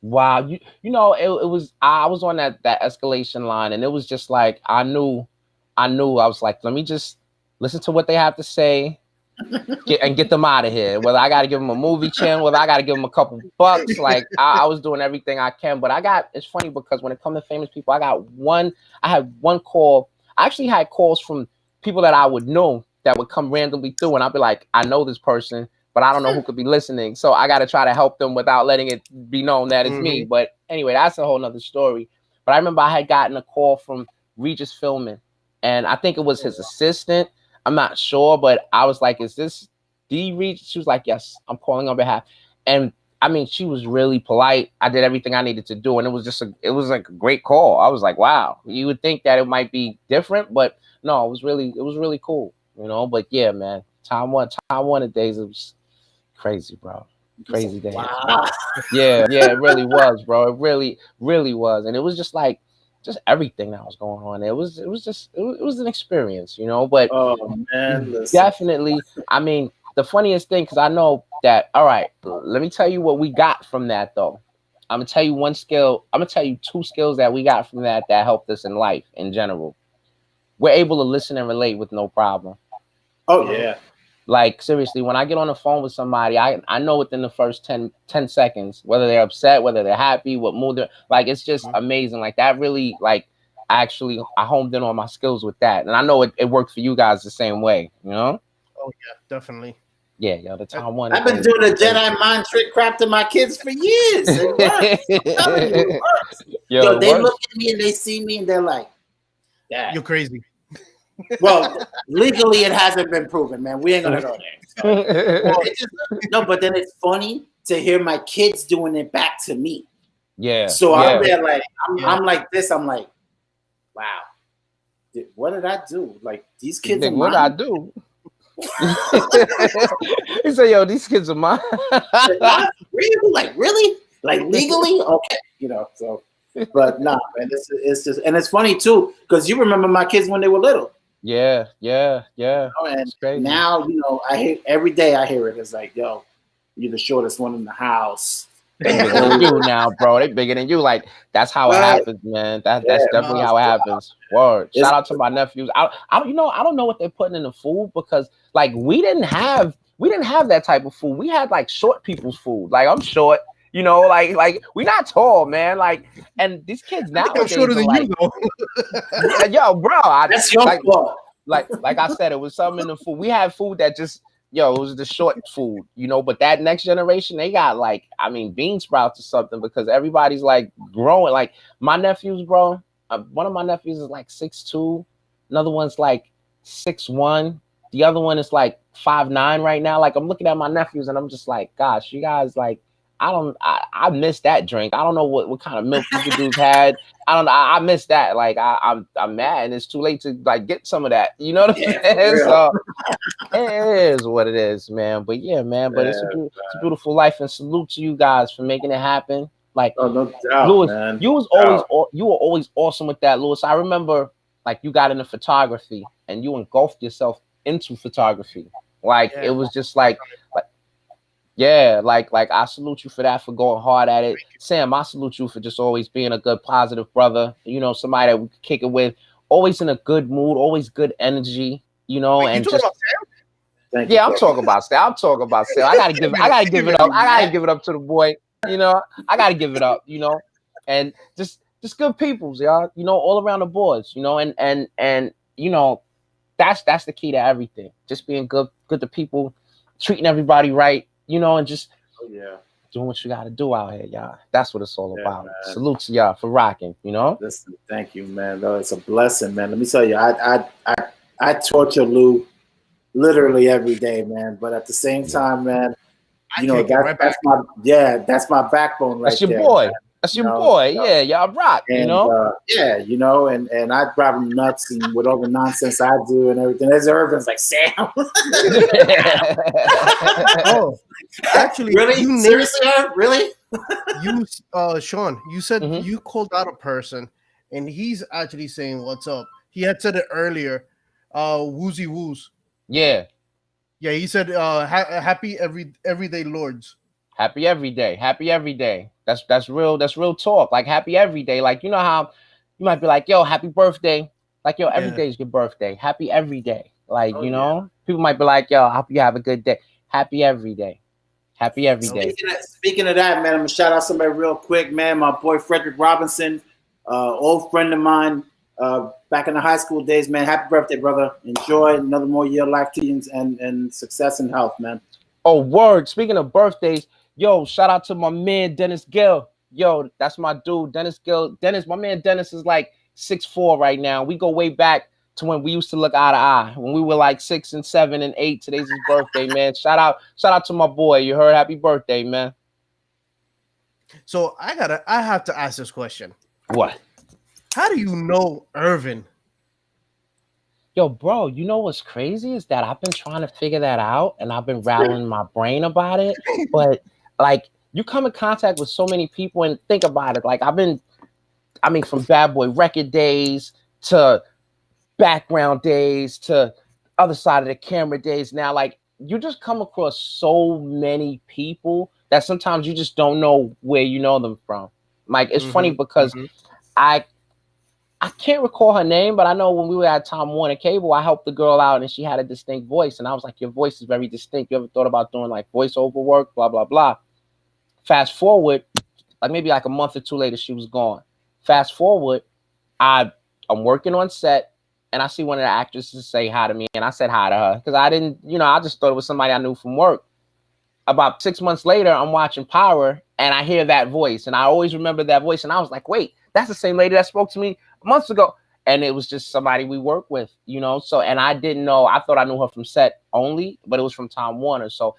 Wow, you know it was I was on that escalation line, and it was just like I knew I was like, let me just listen to what they have to say, get them out of here. Whether I got to give them a movie channel, whether I got to give them a couple bucks, like I was doing everything I can. But it's funny because when it comes to famous people, I had one call. I actually had calls from people that I would know that would come randomly through, and I'd be like, I know this person, but I don't know who could be listening. So I got to try to help them without letting it be known that it's me. But anyway, that's a whole nother story. But I remember I had gotten a call from Regis Philbin, and I think it was his assistant. I'm not sure, but I was like, is this D Regis? She was like, yes, I'm calling on behalf. And I mean, she was really polite. I did everything I needed to do. And it was like a great call. I was like, wow, you would think that it might be different, but no, it was really cool, you know. But yeah, man, Time Warner days, it was crazy, bro. Crazy days. Wow. Yeah, it really was, bro. It really was. And it was just like everything that was going on. It was an experience, you know. But oh man, definitely, I mean, the funniest thing, because I know that, all right, let me tell you what we got from that though. I'm gonna tell you one skill, I'm gonna tell you two skills that we got from that helped us in life in general. We're able to listen and relate with no problem. Oh yeah. Like seriously, when I get on the phone with somebody, I know within the first 10 seconds whether they're upset, whether they're happy, what mood they're like. It's just amazing. Like that really, like, I homed in on my skills with that, and I know it worked for you guys the same way, you know. Oh yeah, definitely. Yeah, yo, the Time Warner. I've been doing the Jedi mind trick crap to my kids for years. It works. I'm telling you, it works. Yo, they look at me and they see me and they're like, "Dad, you're crazy." Well, legally it hasn't been proven, man. We ain't gonna go there. No, but then it's funny to hear my kids doing it back to me. Yeah. So I'm there like I'm like this. I'm like, wow, what did I do? Like these kids are mine. What did I do? He said, "Yo, these kids are mine." Really? Like really? Like legally? Okay, you know. So, but nah, man. It's just, and it's funny too because you remember my kids when they were little. Yeah. You know, and now, you know, I hear every day. I hear it. It's like, yo, you're the shortest one in the house. They bigger than you now, bro. They bigger than you. Like that's how it happens, man. That's definitely how it happens. Word. Shout out to my nephews. I don't know what they're putting in the food because like we didn't have that type of food. We had like short people's food. Like I'm short. You know, like we're not tall, man. Like, and these kids nowadays I'm shorter than like, you, though. yo, bro. That's your fault. Like I said, it was something in the food. We had food that just, it was the short food, you know. But that next generation, they got like, I mean, bean sprouts or something because everybody's like growing. Like my nephews, bro. One of my nephews is like 6'2", another one's like 6'1", the other one is like 5'9" right now. Like I'm looking at my nephews and I'm just like, gosh, you guys like. I miss that drink. I don't know what kind of milk you dudes had. I don't know. I miss that. Like I'm mad and it's too late to like get some of that. You know what I'm saying? So it is what it is, man. But yeah, man. But it's a beautiful life, and salute to you guys for making it happen. Like no doubt, Louis, man. you were always awesome with that, Louis. I remember like you got into photography and you engulfed yourself into photography. Like it was just like Yeah, like I salute you for that, for going hard at it. Sam, I salute you for just always being a good, positive brother. You know, somebody that we could kick it with, always in a good mood, always good energy. You know, Wait, you and talking just about Sam? Thank you. yeah, I'm talking about Sam. I'm talking about Sam. I gotta give it up. I gotta give it up to the boy. You know, I gotta give it up. You know, and just good peoples, y'all. You know, all around the boards. You know, and you know, that's the key to everything. Just being good to people, treating everybody right. You know, and just Yeah. doing what you got to do out here, y'all. That's what it's all Yeah, about. man. Salute to y'all for rocking. You know. Listen, thank you, man. Though it's a blessing, man. Let me tell you, I torture Lou literally every day, man. But at the same time, man, you know, that's my backbone right That's your there. boy. Man. That's You your know, boy. Yeah, y'all rock. and You know. yeah, you know, and I drive him nuts and with all the nonsense I do and everything. There's Irvin's like, Sam. Oh, actually, Really? you named Seriously, Irv? Really? you, Sean. You said Mhm. you called out a person, and he's actually saying what's up. He had said it earlier. Woozy woos. Yeah. Yeah, he said happy everyday lords. Happy every day. Happy every day. That's real. That's real talk. Like happy every day. Like you know how you might be like, yo, happy birthday. Like yo, every Yeah. day is your birthday. Happy every day. Like Oh, you yeah. know, people might be like, yo, I hope you have a good day. Happy every day. Happy every day. Speaking of that, man, I'm gonna shout out somebody real quick, man. My boy Frederick Robinson, old friend of mine, back in the high school days, man. Happy birthday, brother. Enjoy another more year of life to you and success and health, man. Oh, word. Speaking of birthdays, yo, shout out to my man Dennis Gill. Yo, that's my dude, Dennis Gill. Dennis, my man Dennis is like 6'4" right now. We go way back to when we used to look eye to eye, when we were like 6 and 7 and 8. Today's his birthday, man. Shout out to my boy. You heard? Happy birthday, man. So I have to ask this question. What? How do you know Irvin? Yo, bro, you know what's crazy is that I've been trying to figure that out and I've been rattling my brain about it. But like you come in contact with so many people and think about it. Like from Bad Boy record days to background days to other side of the camera days. Now, like you just come across so many people that sometimes you just don't know where you know them from. Like it's funny because I can't recall her name, but I know when we were at Time Warner Cable, I helped the girl out and she had a distinct voice. And I was like, your voice is very distinct. You ever thought about doing like voiceover work, blah, blah, blah. Fast forward, like maybe like a month or two later, she was gone. Fast forward, I'm working on set and I see one of the actresses say hi to me. And I said hi to her because I didn't, I just thought it was somebody I knew from work. About 6 months later, I'm watching Power and I hear that voice. And I always remember that voice. And I was like, wait, that's the same lady that spoke to me months ago. And it was just somebody we work with, So, and I didn't know, I thought I knew her from set only, but it was from Time Warner. So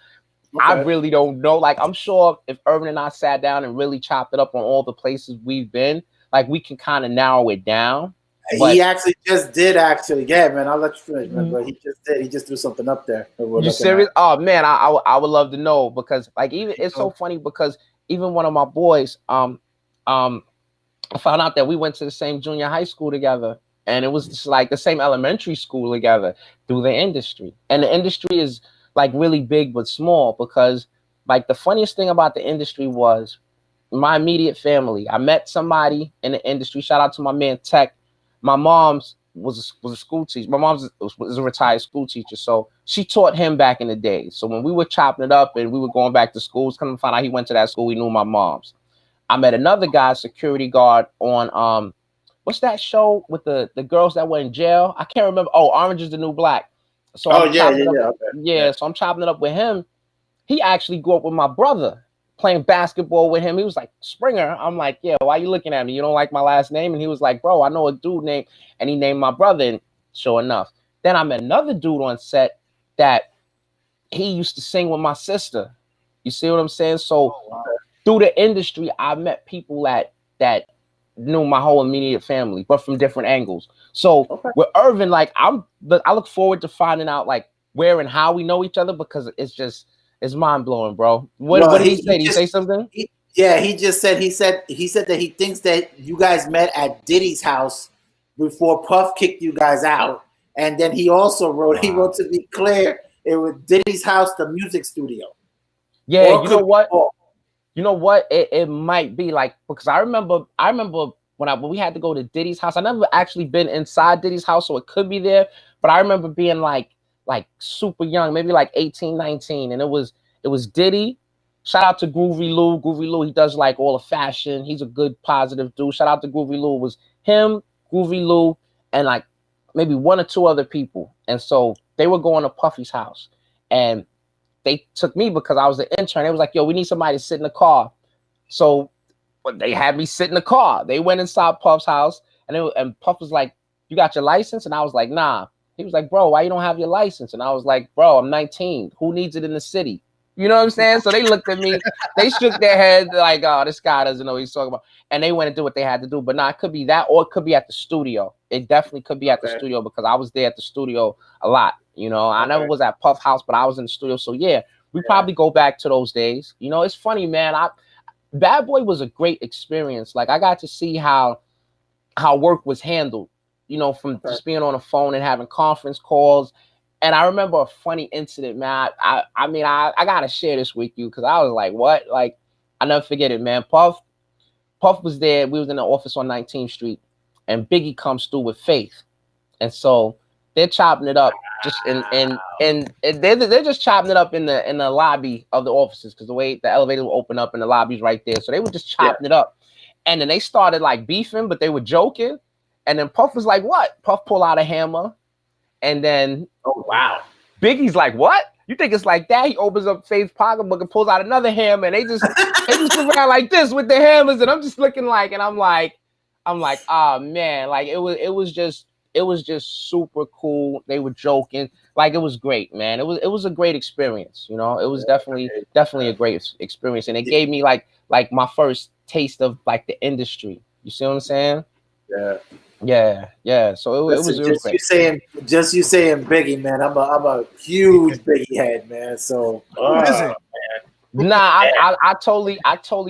I really don't know. Like, I'm sure if Irvin and I sat down and really chopped it up on all the places we've been, like we can kind of narrow it down. He actually just did yeah, man. I'll let you finish, man. But he just did. He just threw something up there. You serious? Oh man, I would love to know because like even it's so funny because even one of my boys, I found out that we went to the same junior high school together, and it was just like the same elementary school together through the industry. And the industry is like really big but small because like the funniest thing about the industry was my immediate family. I met somebody in the industry. Shout out to my man Tech. My mom's was a school teacher. My mom's was a retired school teacher, so she taught him back in the day. So when we were chopping it up and we were going back to schools, come to find out he went to that school. He knew my mom's. I met another guy, security guard, on what's that show with the girls that were in jail? I can't remember. Oh, Orange is the New Black. So So I'm chopping it up with him. He actually grew up with my brother, playing basketball with him. He was like, Springer. I'm like, yeah, why are you looking at me? You don't like my last name? And he was like, bro, I know a dude named, and he named my brother. And sure enough, then I met another dude on set that he used to sing with my sister. You see what I'm saying? So through the industry, I met people that knew my whole immediate family, but from different angles. So with Irvin, like I look forward to finding out like where and how we know each other because it's mind blowing, bro. What did he say? Did he say something? He just said he said that he thinks that you guys met at Diddy's house before Puff kicked you guys out, and then he also wrote. Wow. He wrote, to be clear, it was Diddy's house, the music studio. Yeah, Or you know what? or- You know what? It might be like, because I remember when we had to go to Diddy's house. I never actually been inside Diddy's house, so it could be there. But I remember being like super young, maybe like 18, 19, and it was Diddy. Shout out to Groovy Lou. Groovy Lou, he does like all the fashion. He's a good, positive dude. Shout out to Groovy Lou. It was him, Groovy Lou, and like maybe one or two other people. And so they were going to Puffy's house, and they took me because I was an intern. They was like, yo, we need somebody to sit in the car. So they had me sit in the car. They went inside Puff's house, and Puff was like, you got your license? And I was like, nah. He was like, bro, why you don't have your license? And I was like, bro, I'm 19. Who needs it in the city? You know what I'm saying? So they looked at me, they shook their head like, oh, this guy doesn't know what he's talking about. And they went and did what they had to do. But nah, it could be that, or it could be at the studio. It definitely could be at the studio, because I was there at the studio a lot. You know, I never was at Puff House, but I was in the studio. So yeah, we probably go back to those days. You know, it's funny, man. Bad Boy was a great experience. Like, I got to see how work was handled, you know, from just being on the phone and having conference calls. And I remember a funny incident, man. I mean, I gotta share this with you, because I was like, what? Like, I never forget it, man. Puff was there. We was in the office on 19th Street, and Biggie comes through with Faith. And so they're chopping it up just and they're just chopping it up in the lobby of the offices, because the way the elevator will open up and the lobby's right there. So they were just chopping it up. And then they started like beefing, but they were joking. And then Puff was like, what? Puff pulled out a hammer. And then, oh wow, Biggie's like, what? You think it's like that? He opens up Faith's pocketbook and pulls out another hammer, and they just around like this with the hammers, and I'm just looking like, and I'm like, oh man, like it was just super cool. They were joking, like it was great, man. It was a great experience, you know. It was definitely a great experience, and it gave me like my first taste of like the industry. You see what I'm saying? Yeah. So it was just great. you saying Biggie, man. I'm a huge Biggie head, man. So who is it? Nah, I totally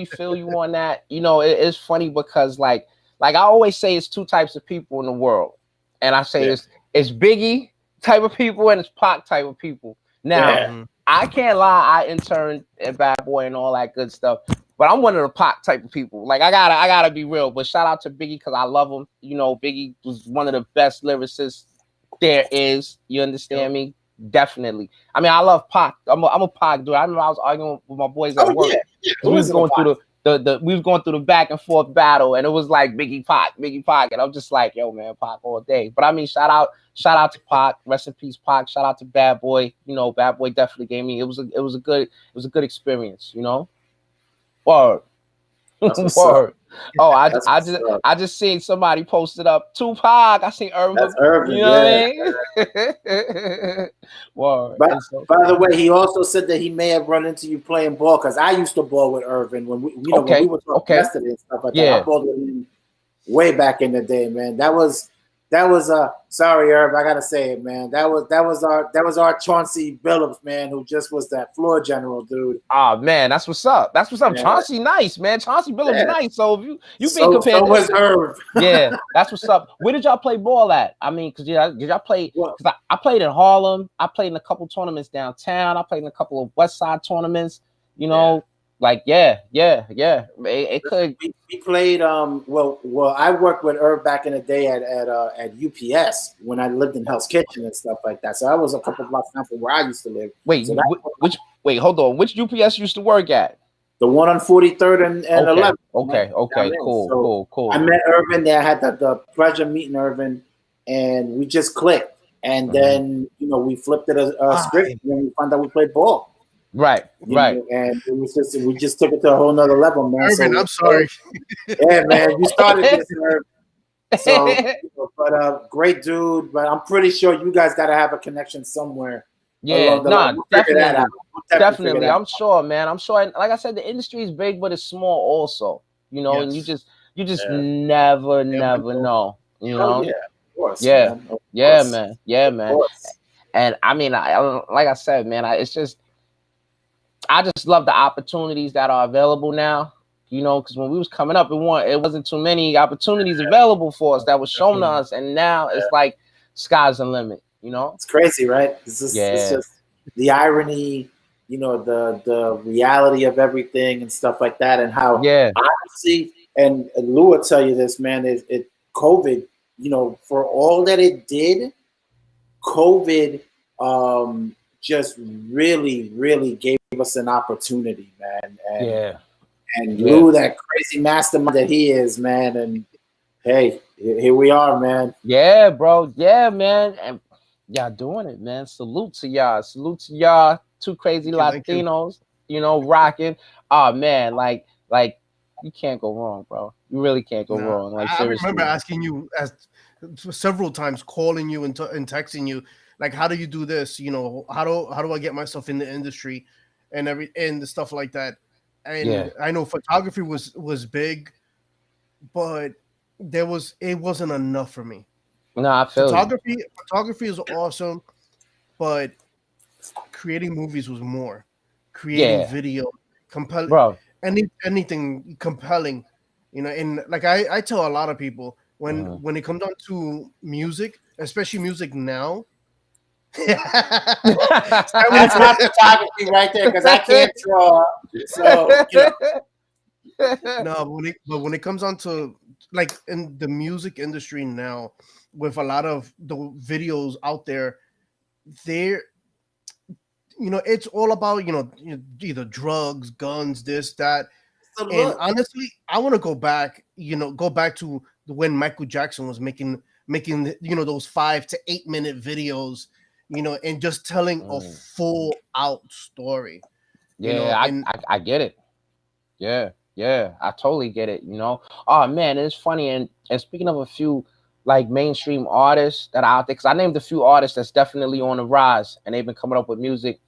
feel you on that. You know, it's funny because like I always say, it's two types of people in the world, and I say it's Biggie type of people and it's Pac type of people. Now, I can't lie, I interned at Bad Boy and all that good stuff, but I'm one of the Pac type of people. Like I gotta be real. But shout out to Biggie, because I love him. You know, Biggie was one of the best lyricists there is. You understand me? Definitely. I mean, I love Pac. I'm a Pac dude. I remember I was arguing with my boys at work. We was going through we was going through the back and forth battle, and it was like Biggie Pac, and I'm just like, yo, man, Pac all day. But I mean, shout out to Pac. Rest in peace, Pac. Shout out to Bad Boy. You know, Bad Boy definitely gave me. It was a good experience. You know. Word. Word. Oh, I just seen somebody posted up Tupac. I seen Irvin. That's Irvin. You know what I mean? Word. By the way, he also said that he may have run into you playing ball, because I used to ball with Irvin when when we were talking yesterday and stuff like that. I balled with him way back in the day, man. That was sorry, Irv, I gotta say it, man. That was our Chauncey Billups, man, who just was that floor general, dude. Oh man, that's what's up. That's what's up. Yeah. Chauncey nice, man. Chauncey Billups nice. So if you being compared so was Irv. Yeah, that's what's up. Where did y'all play ball at? I mean, did y'all play? Because I played in Harlem. I played in a couple tournaments downtown. I played in a couple of West Side tournaments. You know. Like it could. We played. Well, I worked with Irv back in the day at UPS when I lived in Hell's Kitchen and stuff like that. So I was a couple blocks down from where I used to live. Wait, hold on. Which UPS used to work at? The one on 43rd and 11th. Okay, cool. I met Irvin there. I had the pleasure of meeting Irvin, and we just clicked. And then we flipped it a script, and we found out we played ball. Right. And it was we just took it to a whole nother level, man. Irvin, I'm sorry. Yeah, man, you started this, Irvin. So, but great dude. But I'm pretty sure you guys got to have a connection somewhere. Yeah, definitely. I'm sure, man. I'm sure. Like I said, the industry is big, but it's small also. You know, and you just never know. You know. Yeah, of course. Yeah, man. And I mean, like I said, man, I just love the opportunities that are available now, because when we was coming up, it wasn't too many opportunities available for us that was shown to us. And now it's like sky's the limit, It's crazy, right? It's just the irony you know, the reality of everything and stuff like that, and how Yeah. honestly, and Lou will tell you this, man, it COVID, you know, for all that it did, COVID just really gave us an opportunity, man. Yeah. And Yeah. Lou, that crazy mastermind that he is, man. And hey, here we are, man. Yeah, bro. Yeah, man. And y'all doing it, man. Salute to y'all. Salute to y'all. Two crazy Thank you. Latinos, you know, rocking. Oh man, like you can't go wrong, bro. You really can't go Nah, wrong. Like I seriously. remember asking you several times, calling you and texting you, like, how do you do this? You know, how do I get myself in the industry, and the stuff like that. Yeah. And I know photography was big, but it wasn't enough for me. No, I feel you. Photography is awesome, but creating movies was more. Creating Yeah, video, compelling, bro. anything compelling, you know. And like I tell a lot of people, Mhm. when it comes down to music, especially music now. That's my photography right there, because I can't draw. So, you know. No, but when it comes on to, like, in the music industry now, with a lot of the videos out there, they're, you know, it's all about, either drugs, guns, this, that. So And look, honestly, I want to go back to when Michael Jackson was making those 5 to 8 minute videos, and just telling a Mm. full out story, Yeah, and I get it. Yeah, yeah, I totally get it. You know, oh man, it's funny. And speaking of a few like mainstream artists that are out there, because I named a few artists that's definitely on the rise, and they've been coming up with music.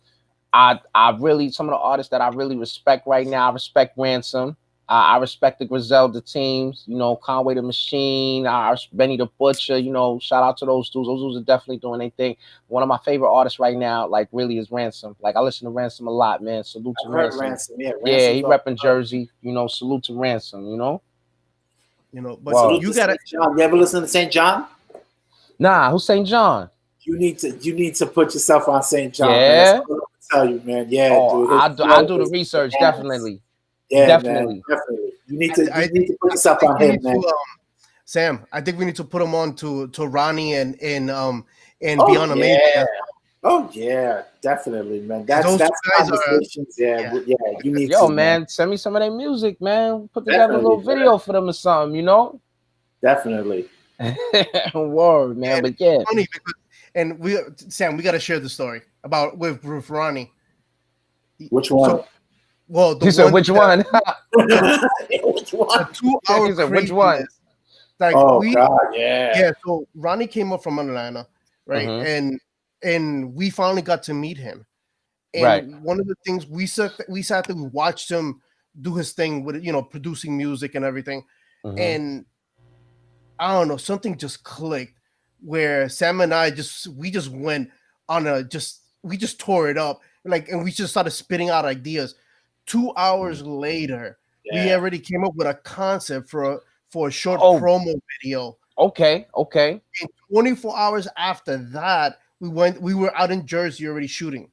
I really, some of the artists that I really respect right now. I respect Ransom. I respect the Griselda teams. You know, Conway the Machine. Benny the Butcher. You know, shout out to those dudes. Those dudes are definitely doing their thing. One of my favorite artists right now, like, really is Ransom. Like, I listen to Ransom a lot, man. Salute to I've heard Ransom. Ransom. Yeah, Yeah, Ransom's he up. repping Jersey. You know, salute to Ransom. You know. but Wow. Salute you to gotta. St. John. You ever listen to St. John? Nah, who's St. John? You need to put yourself on St. John, man. That's Yeah. all I can tell you, man. Yeah, Oh, dude. His I flow do the is research bananas. definitely. Yeah, man, Definitely. definitely. You I need to put yourself think on we him, need man. to, Sam. I think we need to put him on to Ronnie and Oh Beyond yeah, Amazing. oh yeah, definitely, man. That's Those two guys are. conversations. Yeah, Yeah. yeah. You need Yo, to, man. man, send me some of their music, man. Put together a Definitely, little man. video for them or something, you know? Definitely. Word, man. And But it's yeah. funny because, Sam, we got to share the story about with Ronnie. Which one? So, well, the He said, one, which one? Which one? the 2 hour He said, which one? craziness. Like, Oh God, yeah. yeah. So Ronnie came up from Atlanta, right? Mhm. And we finally got to meet him. Right. And one of the things we sat there, we watched him do his thing with, producing music and everything. Mhm. And I don't know, something just clicked where Sam and I we just went on we just tore it up, like, and we just started spitting out ideas. 2 hours later, we Yeah. already came up with a concept for a short Oh, promo video. okay. Okay. And 24 hours after that, we were out in Jersey already shooting.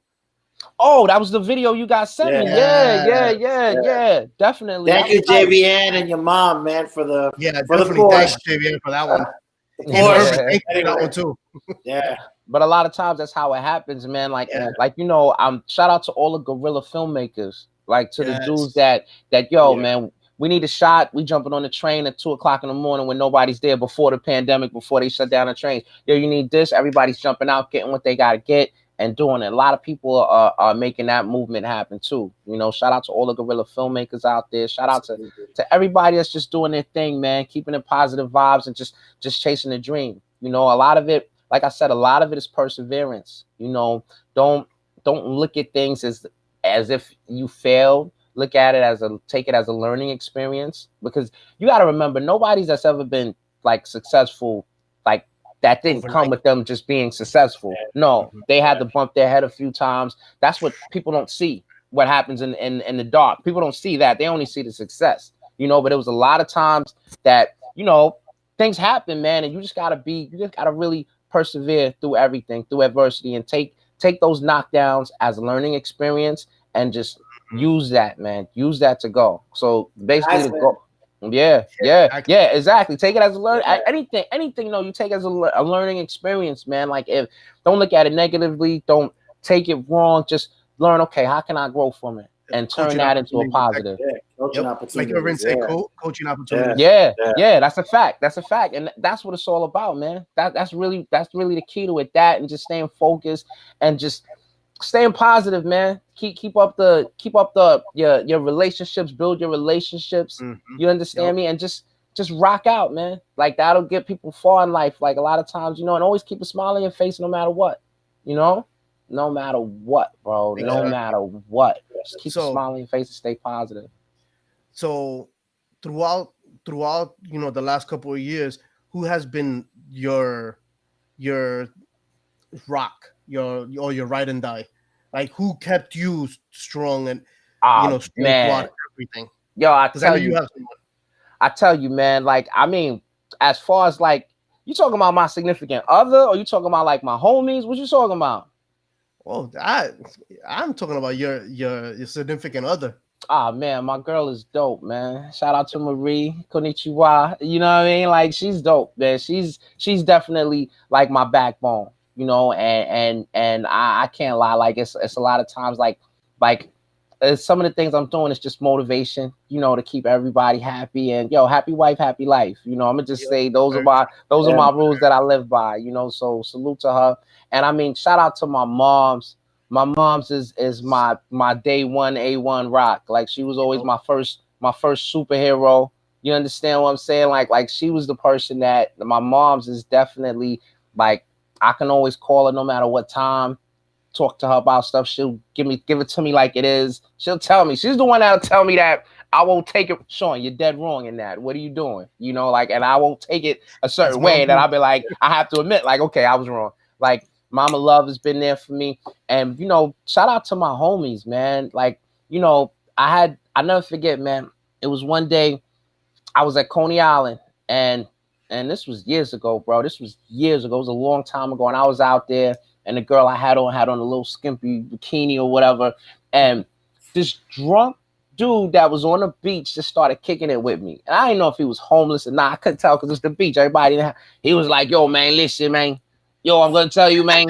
Oh, that was the video you guys sent me. Yeah, yeah, Yeah, yeah, Yeah. yeah. Definitely. Thank That you, was tight. JVN and your mom, man, for the definitely. push. Thanks, JVN, for that one. The And push. Herbert, thank you for that Anyway, one too. yeah. But a lot of times that's how it happens, man. Like, Yeah. you know, shout out to all the guerrilla filmmakers, like to the dudes Yes. that yo, Yeah. man, we need a shot. We jumping on the train at 2 o'clock in the morning when nobody's there, before the pandemic, before they shut down the trains. Yo, you need this. Everybody's jumping out, getting what they gotta get and doing it. A lot of people are making that movement happen too. You know, shout out to all the guerrilla filmmakers out there. Shout out to everybody that's just doing their thing, man, keeping it positive vibes and just chasing the dream. You know, a lot of it, like I said, a lot of it is perseverance. You know, don't look at things as if you failed. Look at it take it as a learning experience, because you got to remember, nobody's that's ever been like successful, like, that didn't come Overnight. with them just being successful. No, they had to bump their head a few times. That's what people don't see. What happens in the dark? People don't see that. They only see the success. You know, but it was a lot of times that, you know, things happen, man, and you just gotta really persevere through everything, through adversity, and take take those knockdowns as a learning experience and just use that, man. Use that to go. So basically, to go. Yeah, exactly. Take it as a learning. Anything. No, you take it as a learning experience, man. Like, if don't look at it negatively, don't take it wrong. Just learn. Okay, how can I grow from it and turn that into a positive? Coaching opportunities. Like everyone say, coaching opportunities. Yeah, that's a fact. That's a fact, and that's what it's all about, man. That's really the key to it. That, and just staying focused and just staying positive, man. Keep up your relationships, build your relationships. You understand me? And just rock out, man. Like, that'll get people far in life. Like, a lot of times, and always keep a smile on your face no matter what. No matter what, bro. No matter what. Just keep a smile on your face and stay positive. So throughout the last couple of years, who has been your rock, your ride and die? Like, who kept you strong and strong throughout everything? Yo, I tell you, man. Like, I mean, as far as like, you talking about my significant other, or you talking about like my homies? What you talking about? Oh, I'm talking about your significant other. Ah, man, my girl is dope, man. Shout out to Marie, konnichiwa. You know what I mean? Like, she's dope, man. She's definitely like my backbone. And I can't lie. Like, it's a lot of times like some of the things I'm doing is just motivation, to keep everybody happy, and happy wife, happy life. I'm gonna just say those are my rules that I live by. So salute to her. And I mean, shout out to my moms. My mom's is my day one A1 rock. Like, she was always my first superhero. You understand what I'm saying? Like she was the person that my mom's is definitely like, I can always call her no matter what time, talk to her about stuff. She'll give it to me like it is. She'll tell me. She's the one that'll tell me that I won't take it. Shawn, you're dead wrong in that. What are you doing? And I won't take it a certain way that I'll be like, I have to admit, like, okay, I was wrong. Like, Mama Love has been there for me. And, shout out to my homies, man. Like, I never forget, man. It was one day I was at Coney Island, and this was years ago, bro. This was years ago. It was a long time ago. And I was out there, and the girl I had on a little skimpy bikini or whatever. And this drunk dude that was on the beach just started kicking it with me. And I didn't know if he was homeless or not. I couldn't tell because it's the beach. He was like, yo, man, listen, man. Yo, I'm going to tell you, man.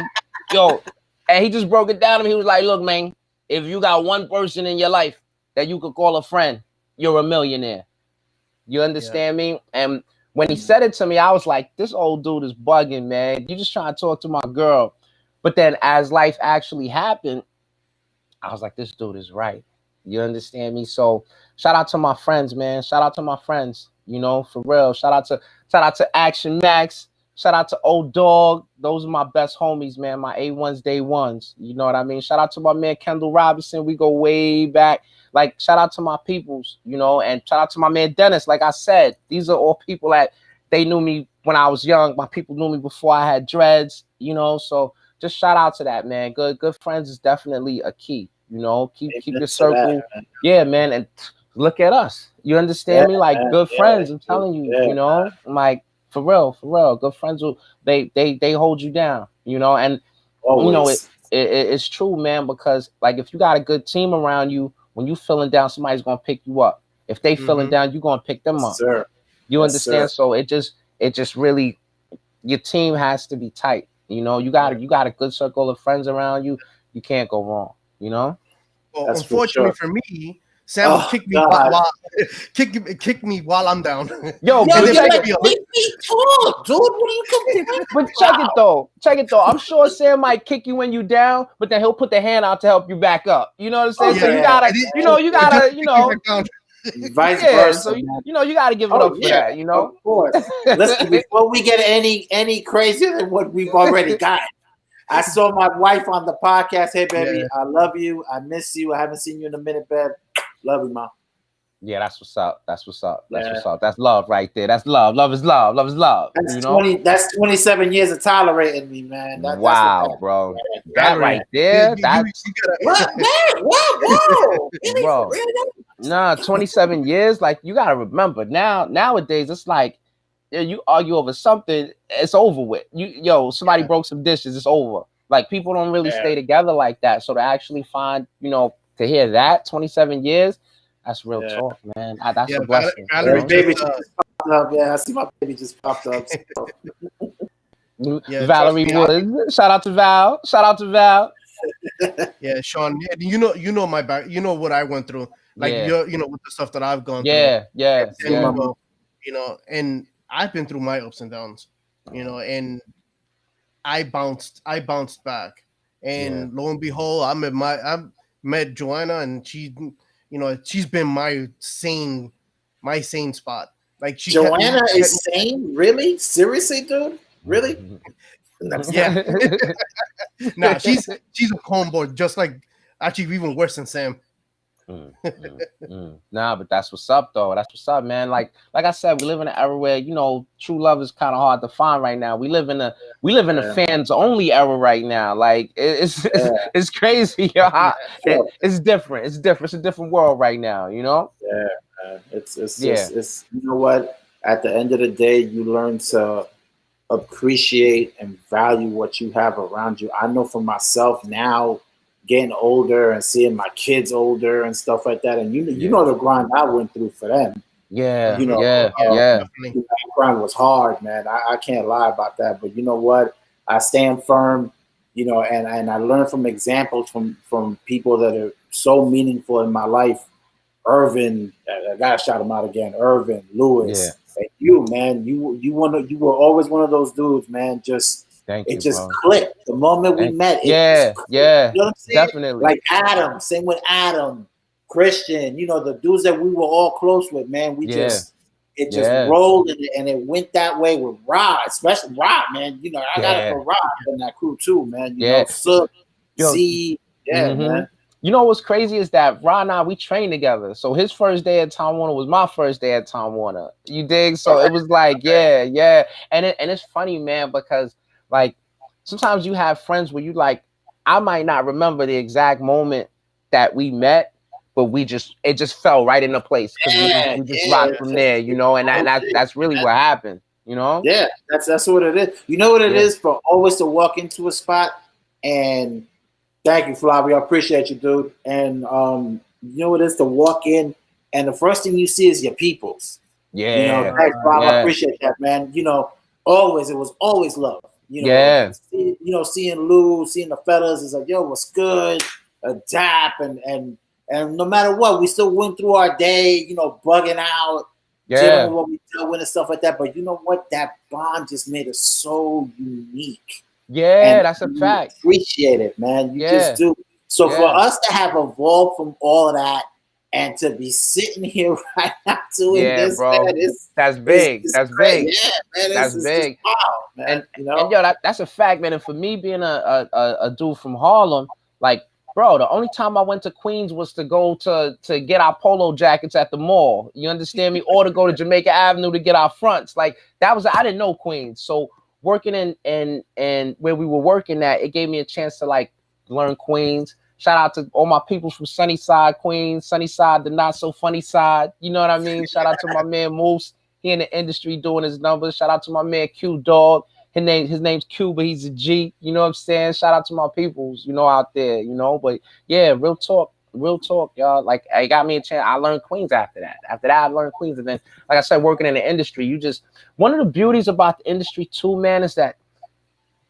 Yo. And he just broke it down to me. He was like, look, man, if you got one person in your life that you could call a friend, you're a millionaire. You understand me? And when he said it to me, I was like, this old dude is bugging, man. You just trying to talk to my girl. But then as life actually happened, I was like, this dude is right. You understand me? So shout out to my friends, man. Shout out to my friends, for real. Shout out to Action Max. Shout out to Old Dog. Those are my best homies, man. My A1s, day ones. You know what I mean? Shout out to my man Kendall Robinson. We go way back. Like, shout out to my peoples, and shout out to my man Dennis. Like I said, these are all people that they knew me when I was young. My people knew me before I had dreads, So just shout out to that, man. Good friends is definitely a key. Keep your circle. Yeah, man. And look at us. You understand me? Like, good friends. I'm telling you, like, for real. Good friends will they hold you down, and always. It's true, man, because like, if you got a good team around you, when you feeling down, somebody's gonna pick you up. If they feeling down, you're gonna pick them up. Sir. You understand? Sir. So it just really, your team has to be tight. You got a good circle of friends around you. You can't go wrong. Well, that's unfortunately for me, Sam will kick me while I'm down. Yo, let me talk, dude. What are you complaining? But check it though. I'm sure Sam might kick you when you down, but then he'll put the hand out to help you back up. You know what I'm saying? So you gotta, vice versa. So you gotta give it up for that. Of course. Listen, before we get any crazier than what we've already got. I saw my wife on the podcast. Hey, baby, I love you. I miss you. I haven't seen you in a minute, babe. Love you, Mom. Yeah, that's what's up. That's what's up. That's love right there. That's love. Love is love. Love is love. That's 27 years of tolerating me, man. Wow, bro. That right there. Whoa. Nah, 27 years. Like, you gotta remember nowadays, it's like, you argue over something, it's over with. Somebody broke some dishes, it's over. Like people don't really stay together like that. So to actually find, you know, to hear that 27 years, that's real talk, man. That's a blessing. Valerie baby just popped up. Yeah, I see my baby just popped up. So. Yeah, Valerie Woods. Shout out to Val. Shout out to Val. Yeah, Shawn. You know my back. You know what I went through. Like you know with the stuff that I've gone through. Yeah. You know, and I've been through my ups and downs. You know, and I bounced back, and lo and behold, I met Joanna, and she, you know, she's been my sane spot. Like Joanna is sane, really? Seriously, dude? Really? Yeah. Nah, she's a homeboy, just like actually even worse than Sam. Nah, but that's what's up, though. That's what's up, man. Like I said, we live in an era where, you know, true love is kind of hard to find right now. We live in a fans only era right now. Like it's crazy. It's different. It's different. It's a different world right now. You know. Yeah, it's you know what? At the end of the day, you learn to appreciate and value what you have around you. I know for myself now, getting older and seeing my kids older and stuff like that, and you know the grind I went through for them. Yeah, you know, that grind was hard, man. I can't lie about that. But you know what? I stand firm, you know, and I learn from examples from people that are so meaningful in my life. Irvin, I gotta shout him out again. Irvin, Lewis, and you, man, you were always one of those dudes, man. It just clicked the moment we met. You know what I'm saying? Definitely. Like Adam, same with Adam, Christian. You know the dudes that we were all close with, man. We just rolled and it went that way with Rod, especially Rod, man. You know I gotta put Rod in that crew too, man. You know, Sook, C, man. You know what's crazy is that Rod and I, we trained together. So his first day at Time Warner was my first day at Time Warner. You dig? So it was like, and it's funny, man, because like sometimes you have friends where you like, I might not remember the exact moment that we met, but it just fell right into place because we just rocked from there, you know, and that's really what happened, you know? Yeah, that's what it is. You know what it is for always to walk into a spot and thank you, Flavio. I appreciate you, dude. And you know what it is to walk in and the first thing you see is your peoples. Yeah. You know, thanks, Flavio. I appreciate that, man. You know, it was always love. You know, seeing Lou, seeing the fellas is like, yo, what's good? Adapt and no matter what, we still went through our day, you know, bugging out, dealing with what we dealt with and stuff like that. But you know what? That bond just made us so unique. Yeah, and that's a fact. Appreciate it, man. You just do. So for us to have evolved from all of that and to be sitting here right now doing this, bro, man, that's big. That's big. Yeah, man, that's big. Wow, man. And you know, and yo, that's a fact, man. And for me being a dude from Harlem, like, bro, the only time I went to Queens was to go to get our polo jackets at the mall. You understand me? Or to go to Jamaica Avenue to get our fronts. Like I didn't know Queens, so working in where we were working at, it gave me a chance to like learn Queens. Shout out to all my people from Sunnyside, Queens, Sunnyside, the not so funny side. You know what I mean? Shout out to my man Moose. He in the industry doing his numbers. Shout out to my man Q Dog. His name's Q, but he's a G. You know what I'm saying? Shout out to my peoples, you know, out there, you know. But yeah, real talk, y'all. Like it got me a chance. I learned Queens after that. After that, I learned Queens. And then, like I said, working in the industry, one of the beauties about the industry too, man, is that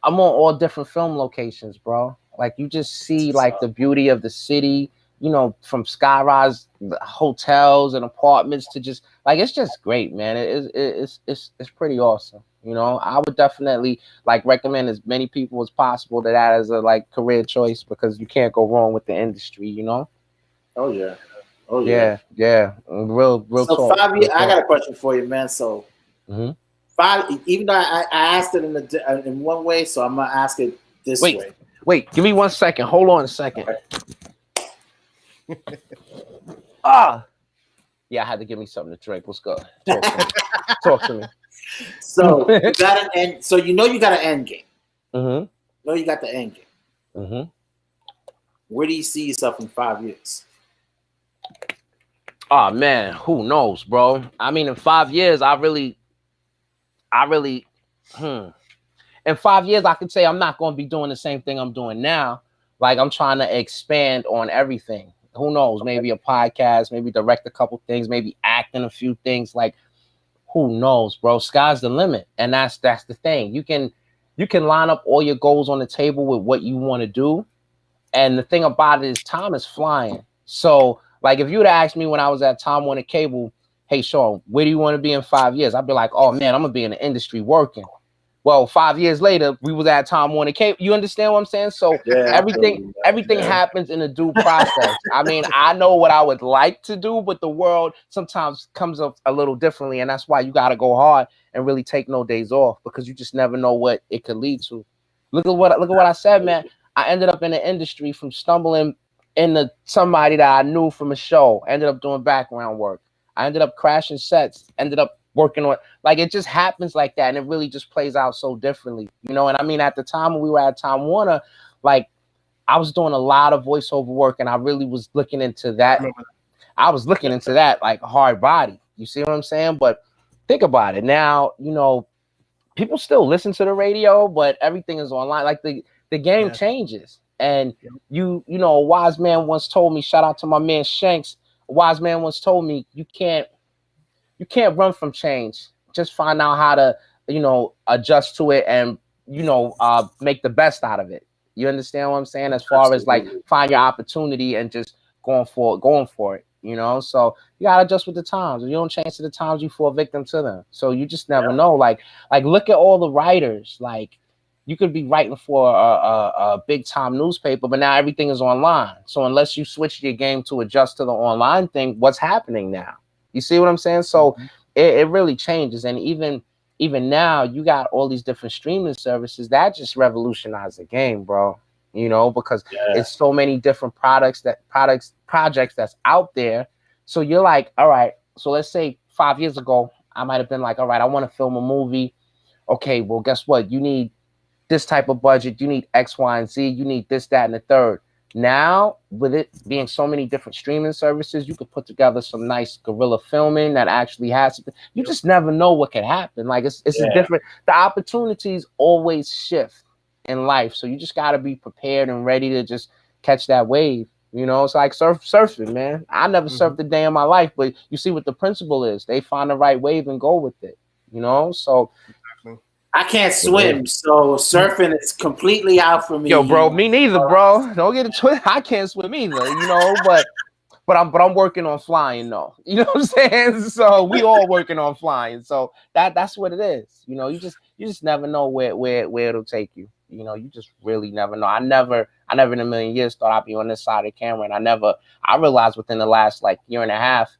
I'm on all different film locations, bro. Like you just see like the beauty of the city, you know, from skyrise hotels and apartments to just like it's just great, man. It's pretty awesome. You know, I would definitely like recommend as many people as possible to that as a like career choice because you can't go wrong with the industry, you know? Oh yeah. Real so talk. Fabio, I got a question for you, man. So even though I asked it in one way, so I'm gonna ask it this way. Wait, give me 1 second. Hold on a second. Yeah, I had to give me something to drink. Let's go. Talk to me. So you got an end. So you know you got an end game. Mm-hmm. You know you got the end game. Mm-hmm. Where do you see yourself in 5 years? Oh man, who knows, bro? I mean, in 5 years, I really, in 5 years, I could say I'm not going to be doing the same thing I'm doing now. Like I'm trying to expand on everything. Who knows? Maybe a podcast, maybe direct a couple things, maybe act in a few things. Like who knows, bro? Sky's the limit, and that's the thing. You can line up all your goals on the table with what you want to do, and the thing about it is time is flying. So like if you would ask me when I was at Time Warner Cable, hey Shawn, where do you want to be in 5 years? I'd be like, oh man, I'm gonna be in the industry working. Well, 5 years later, we was at Time Warner Cable. You understand what I'm saying? So everything happens in a due process. I mean, I know what I would like to do, but the world sometimes comes up a little differently, and that's why you got to go hard and really take no days off, because you just never know what it could lead to. Look at what I said, man. I ended up in the industry from stumbling into somebody that I knew from a show. I ended up doing background work. I ended up crashing sets. Ended up working on, like, it just happens like that, and it really just plays out so differently, you know. And I mean, at the time when we were at Time Warner, like I was doing a lot of voiceover work, and I really was looking into that. I was looking into that like hard body. You see what I'm saying? But think about it now. You know, people still listen to the radio, but everything is online. Like the game changes, and you know, a wise man once told me. Shout out to my man Shanks. A wise man once told me, you can't run from change. Just find out how to, you know, adjust to it and, you know, make the best out of it. You understand what I'm saying? As far as like find your opportunity and just going for it, you know? So you got to adjust with the times. If you don't change to the times, you fall victim to them. So you just never know. Like look at all the writers. Like you could be writing for a big time newspaper, but now everything is online. So unless you switch your game to adjust to the online thing, what's happening now? You see what I'm saying? So it really changes. And even now, you got all these different streaming services that just revolutionize the game, bro. You know, because it's so many different projects that's out there. So you're like, all right, so let's say 5 years ago, I might have been like, all right, I want to film a movie. Okay, well, guess what? You need this type of budget. You need X, Y, and Z. You need this, that, and the third. Now, with it being so many different streaming services, you could put together some nice guerrilla filming that actually has something. You just never know what could happen. Like it's a different. The opportunities always shift in life, so you just got to be prepared and ready to just catch that wave. You know, it's like surfing, man. I never surfed a day in my life, but you see what the principle is. They find the right wave and go with it. You know, so. I can't swim, so surfing is completely out for me. Yo, bro, me neither, bro. Don't get it twisted. I can't swim either, you know, but I'm working on flying though. You know what I'm saying? So we all working on flying. So that's what it is. You know, you just never know where it'll take you. You know, you just really never know. I never in a million years thought I'd be on this side of the camera, and I realized within the last like year and a half,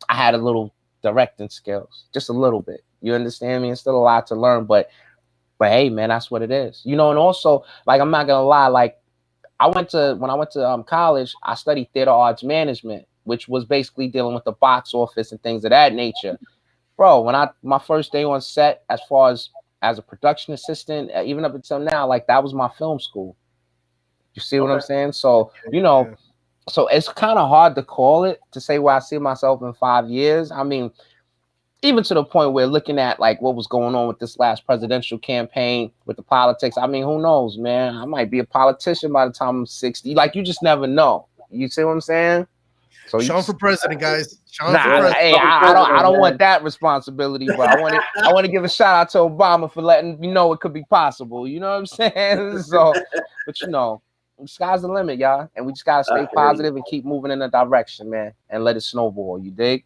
I had a little directing skills, just a little bit. You understand me? It's still a lot to learn, but hey, man, that's what it is. You know, and also, like, I'm not gonna lie, like, when I went to college, I studied theater arts management, which was basically dealing with the box office and things of that nature. Bro, my first day on set, as far as a production assistant, even up until now, like, that was my film school. You see what I'm saying? So, you know, so it's kind of hard to call it, to say where I see myself in 5 years. I mean, even to the point where looking at like what was going on with this last presidential campaign with the politics, I mean, who knows, man? I might be a politician by the time I'm 60. Like, you just never know. You see what I'm saying? So Shawn for president, guys. Shawn for president. Hey, I don't want that responsibility, but I want to give a shout out to Obama for letting me know it could be possible. You know what I'm saying? So, but you know, the sky's the limit, y'all, and we just gotta stay positive and keep moving in the direction, man, and let it snowball. You dig?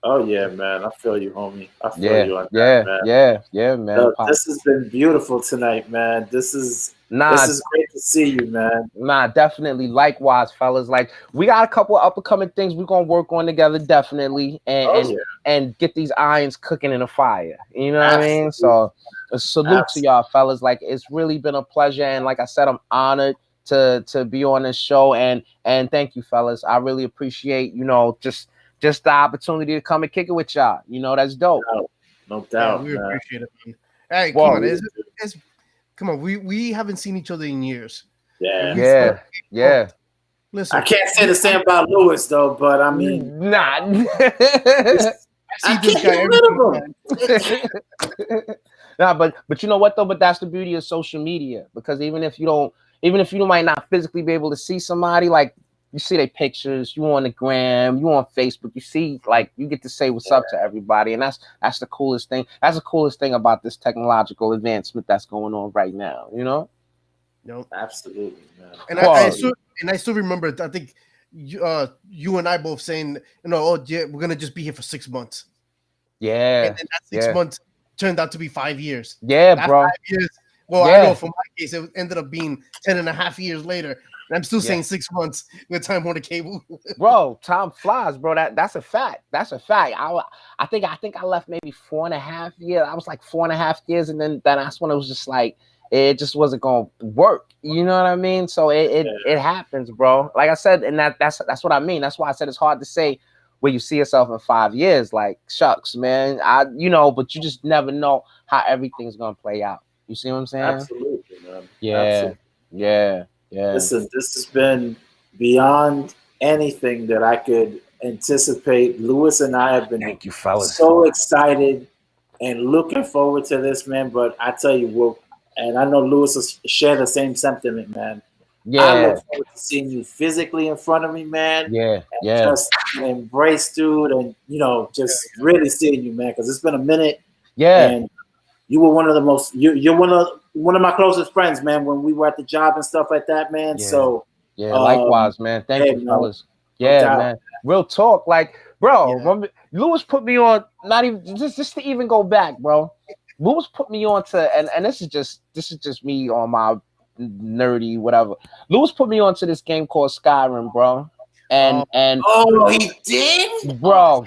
Oh yeah, man. I feel you, homie. I feel you on that, man. Yeah, man. No, this has been beautiful tonight, man. This is great to see you, man. Nah, definitely. Likewise, fellas. Like, we got a couple of up-and-coming things we're gonna work on together, definitely, and get these irons cooking in a fire. You know what I mean? So a salute to y'all, fellas. Like, it's really been a pleasure, and like I said, I'm honored to be on this show, and thank you, fellas. I really appreciate, you know, just the opportunity to come and kick it with y'all. You know, that's dope. No doubt. We appreciate it, man. Hey, come on. Come on. We haven't seen each other in years. Yeah. Listen, I can't say the same about Lewis, though, but I mean, nah. I see this guy every time. Nah, but you know what though? But that's the beauty of social media, because even if you might not physically be able to see somebody, like you see their pictures, you on the gram, you on Facebook, you see, like, you get to say what's up to everybody, and that's the coolest thing. That's the coolest thing about this technological advancement that's going on right now. You know? Nope. Absolutely, man. And I still remember. I think you and I both saying, oh yeah, we're gonna just be here for 6 months. Yeah. And then that 6 months turned out to be 5 years. Yeah, that bro. 5 years. Well, I know for my case, it ended up being 10.5 years later. And I'm still saying 6 months with Time Warner Cable. Bro, time flies, bro. That's a fact. That's a fact. I think I left maybe 4.5 years. I was like 4.5 years, and then that's when it was just like it just wasn't gonna work. You know what I mean? So it happens, bro. Like I said, and that's what I mean. That's why I said it's hard to say where you see yourself in 5 years. Like, shucks, man. But you just never know how everything's gonna play out. You see what I'm saying? Absolutely, man. Yeah. Absolutely. Yeah. Listen, this has been beyond anything that I could anticipate. Lewis and I have been Thank you, fellas. so excited and looking forward to this, man. But I tell you, and I know Lewis will share the same sentiment, man. Yeah. I look forward to seeing you physically in front of me, man. Yeah. Just embrace, dude, and just really seeing you, man, because it's been a minute. Yeah. And you were one of the most. You're one of my closest friends, man. When we were at the job and stuff like that, man. Yeah. So likewise, man. Thank you, fellas. Yeah, man. Real talk, like, bro. Remember, Lewis put me on. Not even just to even go back, bro. Lewis put me on to, and this is just me on my nerdy whatever. Lewis put me on to this game called Skyrim, bro. And he did, bro.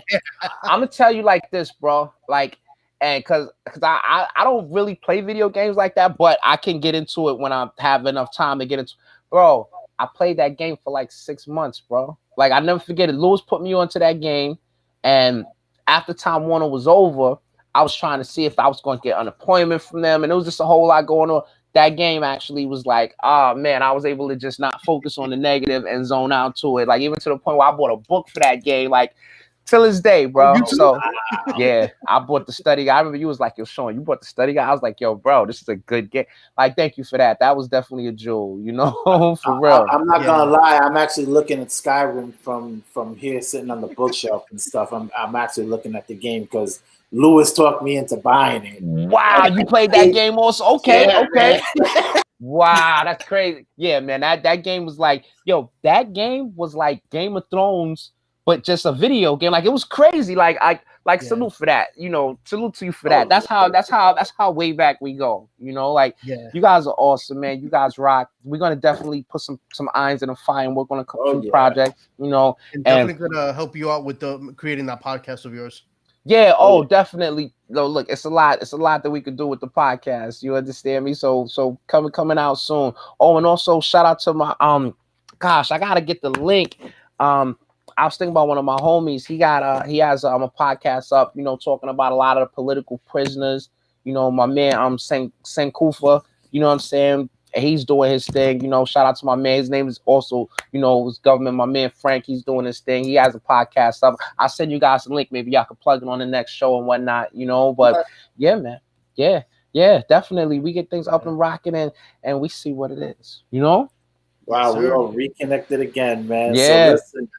I'm gonna tell you like this, bro. Like. And because I don't really play video games like that, but I can get into it when I have enough time to get into. Bro, I played that game for like 6 months, bro. Like, I never forget it. Lewis put me onto that game, and after Time Warner was over, I was trying to see if I was going to get unemployment from them, and it was just a whole lot going on. That game actually was like, man, I was able to just not focus on the negative and zone out to it. Like, even to the point where I bought a book for that game, like, till this day, bro. So yeah, I bought the study guide. I remember you was like, yo, Shawn, you bought the study guide. I was like, yo, bro, this is a good game. Like, thank you for that. That was definitely a jewel, for real. I'm not gonna lie. I'm actually looking at Skyrim from here, sitting on the bookshelf and stuff. I'm actually looking at the game because Lewis talked me into buying it. Wow, you played that game also? Okay. Wow, that's crazy. Yeah, man, that game was like, that game was like Game of Thrones, but just a video game. Like, it was crazy. Salute for that. Salute to you for that. That's how way back we go. You guys are awesome, man. You guys rock. We're gonna definitely put some irons in the fire and work on a couple projects. And definitely gonna help you out with creating that podcast of yours. Yeah. Definitely. No, look, it's a lot that we could do with the podcast. You understand me? So coming out soon. Oh, and also shout out to my gosh, I gotta get the link. I was thinking about one of my homies. He has a podcast up, talking about a lot of the political prisoners. My man, Sankofa, you know what I'm saying? He's doing his thing. Shout out to my man. His name is also, his government. My man Frank, he's doing his thing. He has a podcast up. I'll send you guys a link. Maybe y'all can plug it on the next show and whatnot. But yeah, man. Yeah, definitely. We get things up and rocking and we see what it is. Wow, we all reconnected again, man. Yeah. So listen.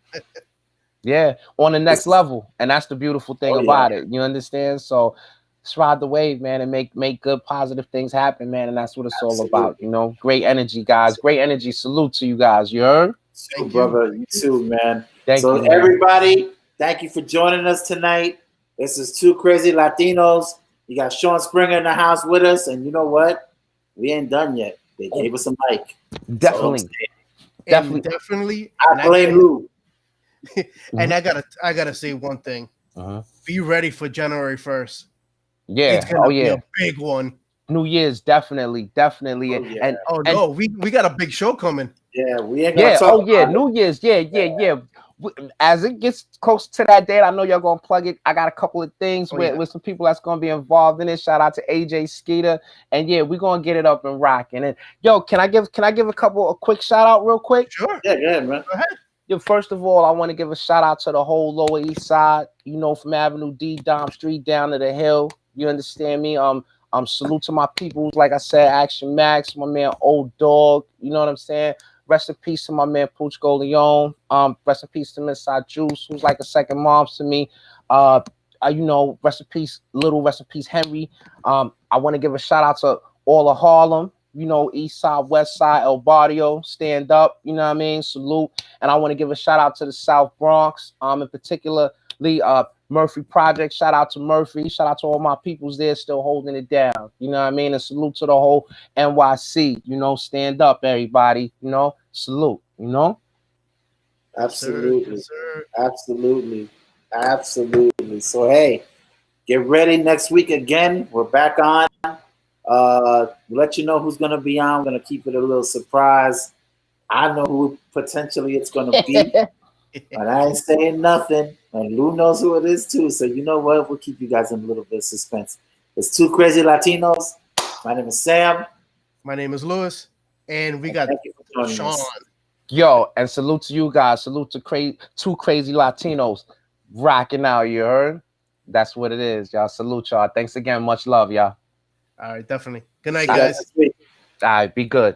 Yeah, on the next level, and that's the beautiful thing about it. You understand? So let's ride the wave, man, and make good, positive things happen, man. And that's what it's all about. Great energy, guys. Great energy. Salute to you guys. You heard? Thank you, brother. You too, man. Thank you, man. Everybody, thank you for joining us tonight. This is Two Crazy Latinos. You got Shawn Springer in the house with us, and you know what? We ain't done yet. They gave us a mic. Definitely. Definitely. I blame Lou. And I gotta say one thing. Be ready for January 1st. Yeah. It's gonna be a big one. New Year's, definitely. No, we got a big show coming. Yeah, we ain't gonna talk about New Year's. Yeah. As it gets close to that date, I know y'all gonna plug it. I got a couple of things with some people that's gonna be involved in it. Shout out to AJ Skeeter, and we're gonna get it up and rocking. And can I give a quick shout out real quick? Sure. Yeah, go ahead, man. Go ahead. First of all, I want to give a shout out to the whole Lower East Side. From Avenue D, Dom Street down to the Hill. You understand me? Salute to my people, like I said, Action Max, my man Old Dog, you know what I'm saying? Rest in peace to my man Pooch Goleon. Rest in peace to Miss Side Juice, who's like a second mom to me. You know, rest in peace, rest in peace, Henry. I want to give a shout out to all of Harlem, you know, East Side, West Side, El Barrio, stand up, you know what I mean? Salute. And I want to give a shout out to the South Bronx, in particularly Murphy Project. Shout out to Murphy. Shout out to all my peoples there still holding it down. You know what I mean? And salute to the whole NYC. You know, stand up, everybody. You know, salute. You know? Absolutely. Yes, sir. Absolutely. Absolutely. So, hey, get ready next week again. We're back on. We'll let you know who's going to be on. We're going to keep it a little surprise. I know who potentially it's going to be. But I ain't saying nothing. And Lou knows who it is too. So you know what? We'll keep you guys in a little bit of suspense. It's Two Crazy Latinos. My name is Sam. My name is Louis. And we got Thank you for joining Shawn. us. Yo, and salute to you guys. Salute to Two Crazy Latinos rocking out, you heard? That's what it is, y'all. Salute y'all. Thanks again. Much love, y'all. All right, definitely. Good night, See you guys. next week. All right, be good.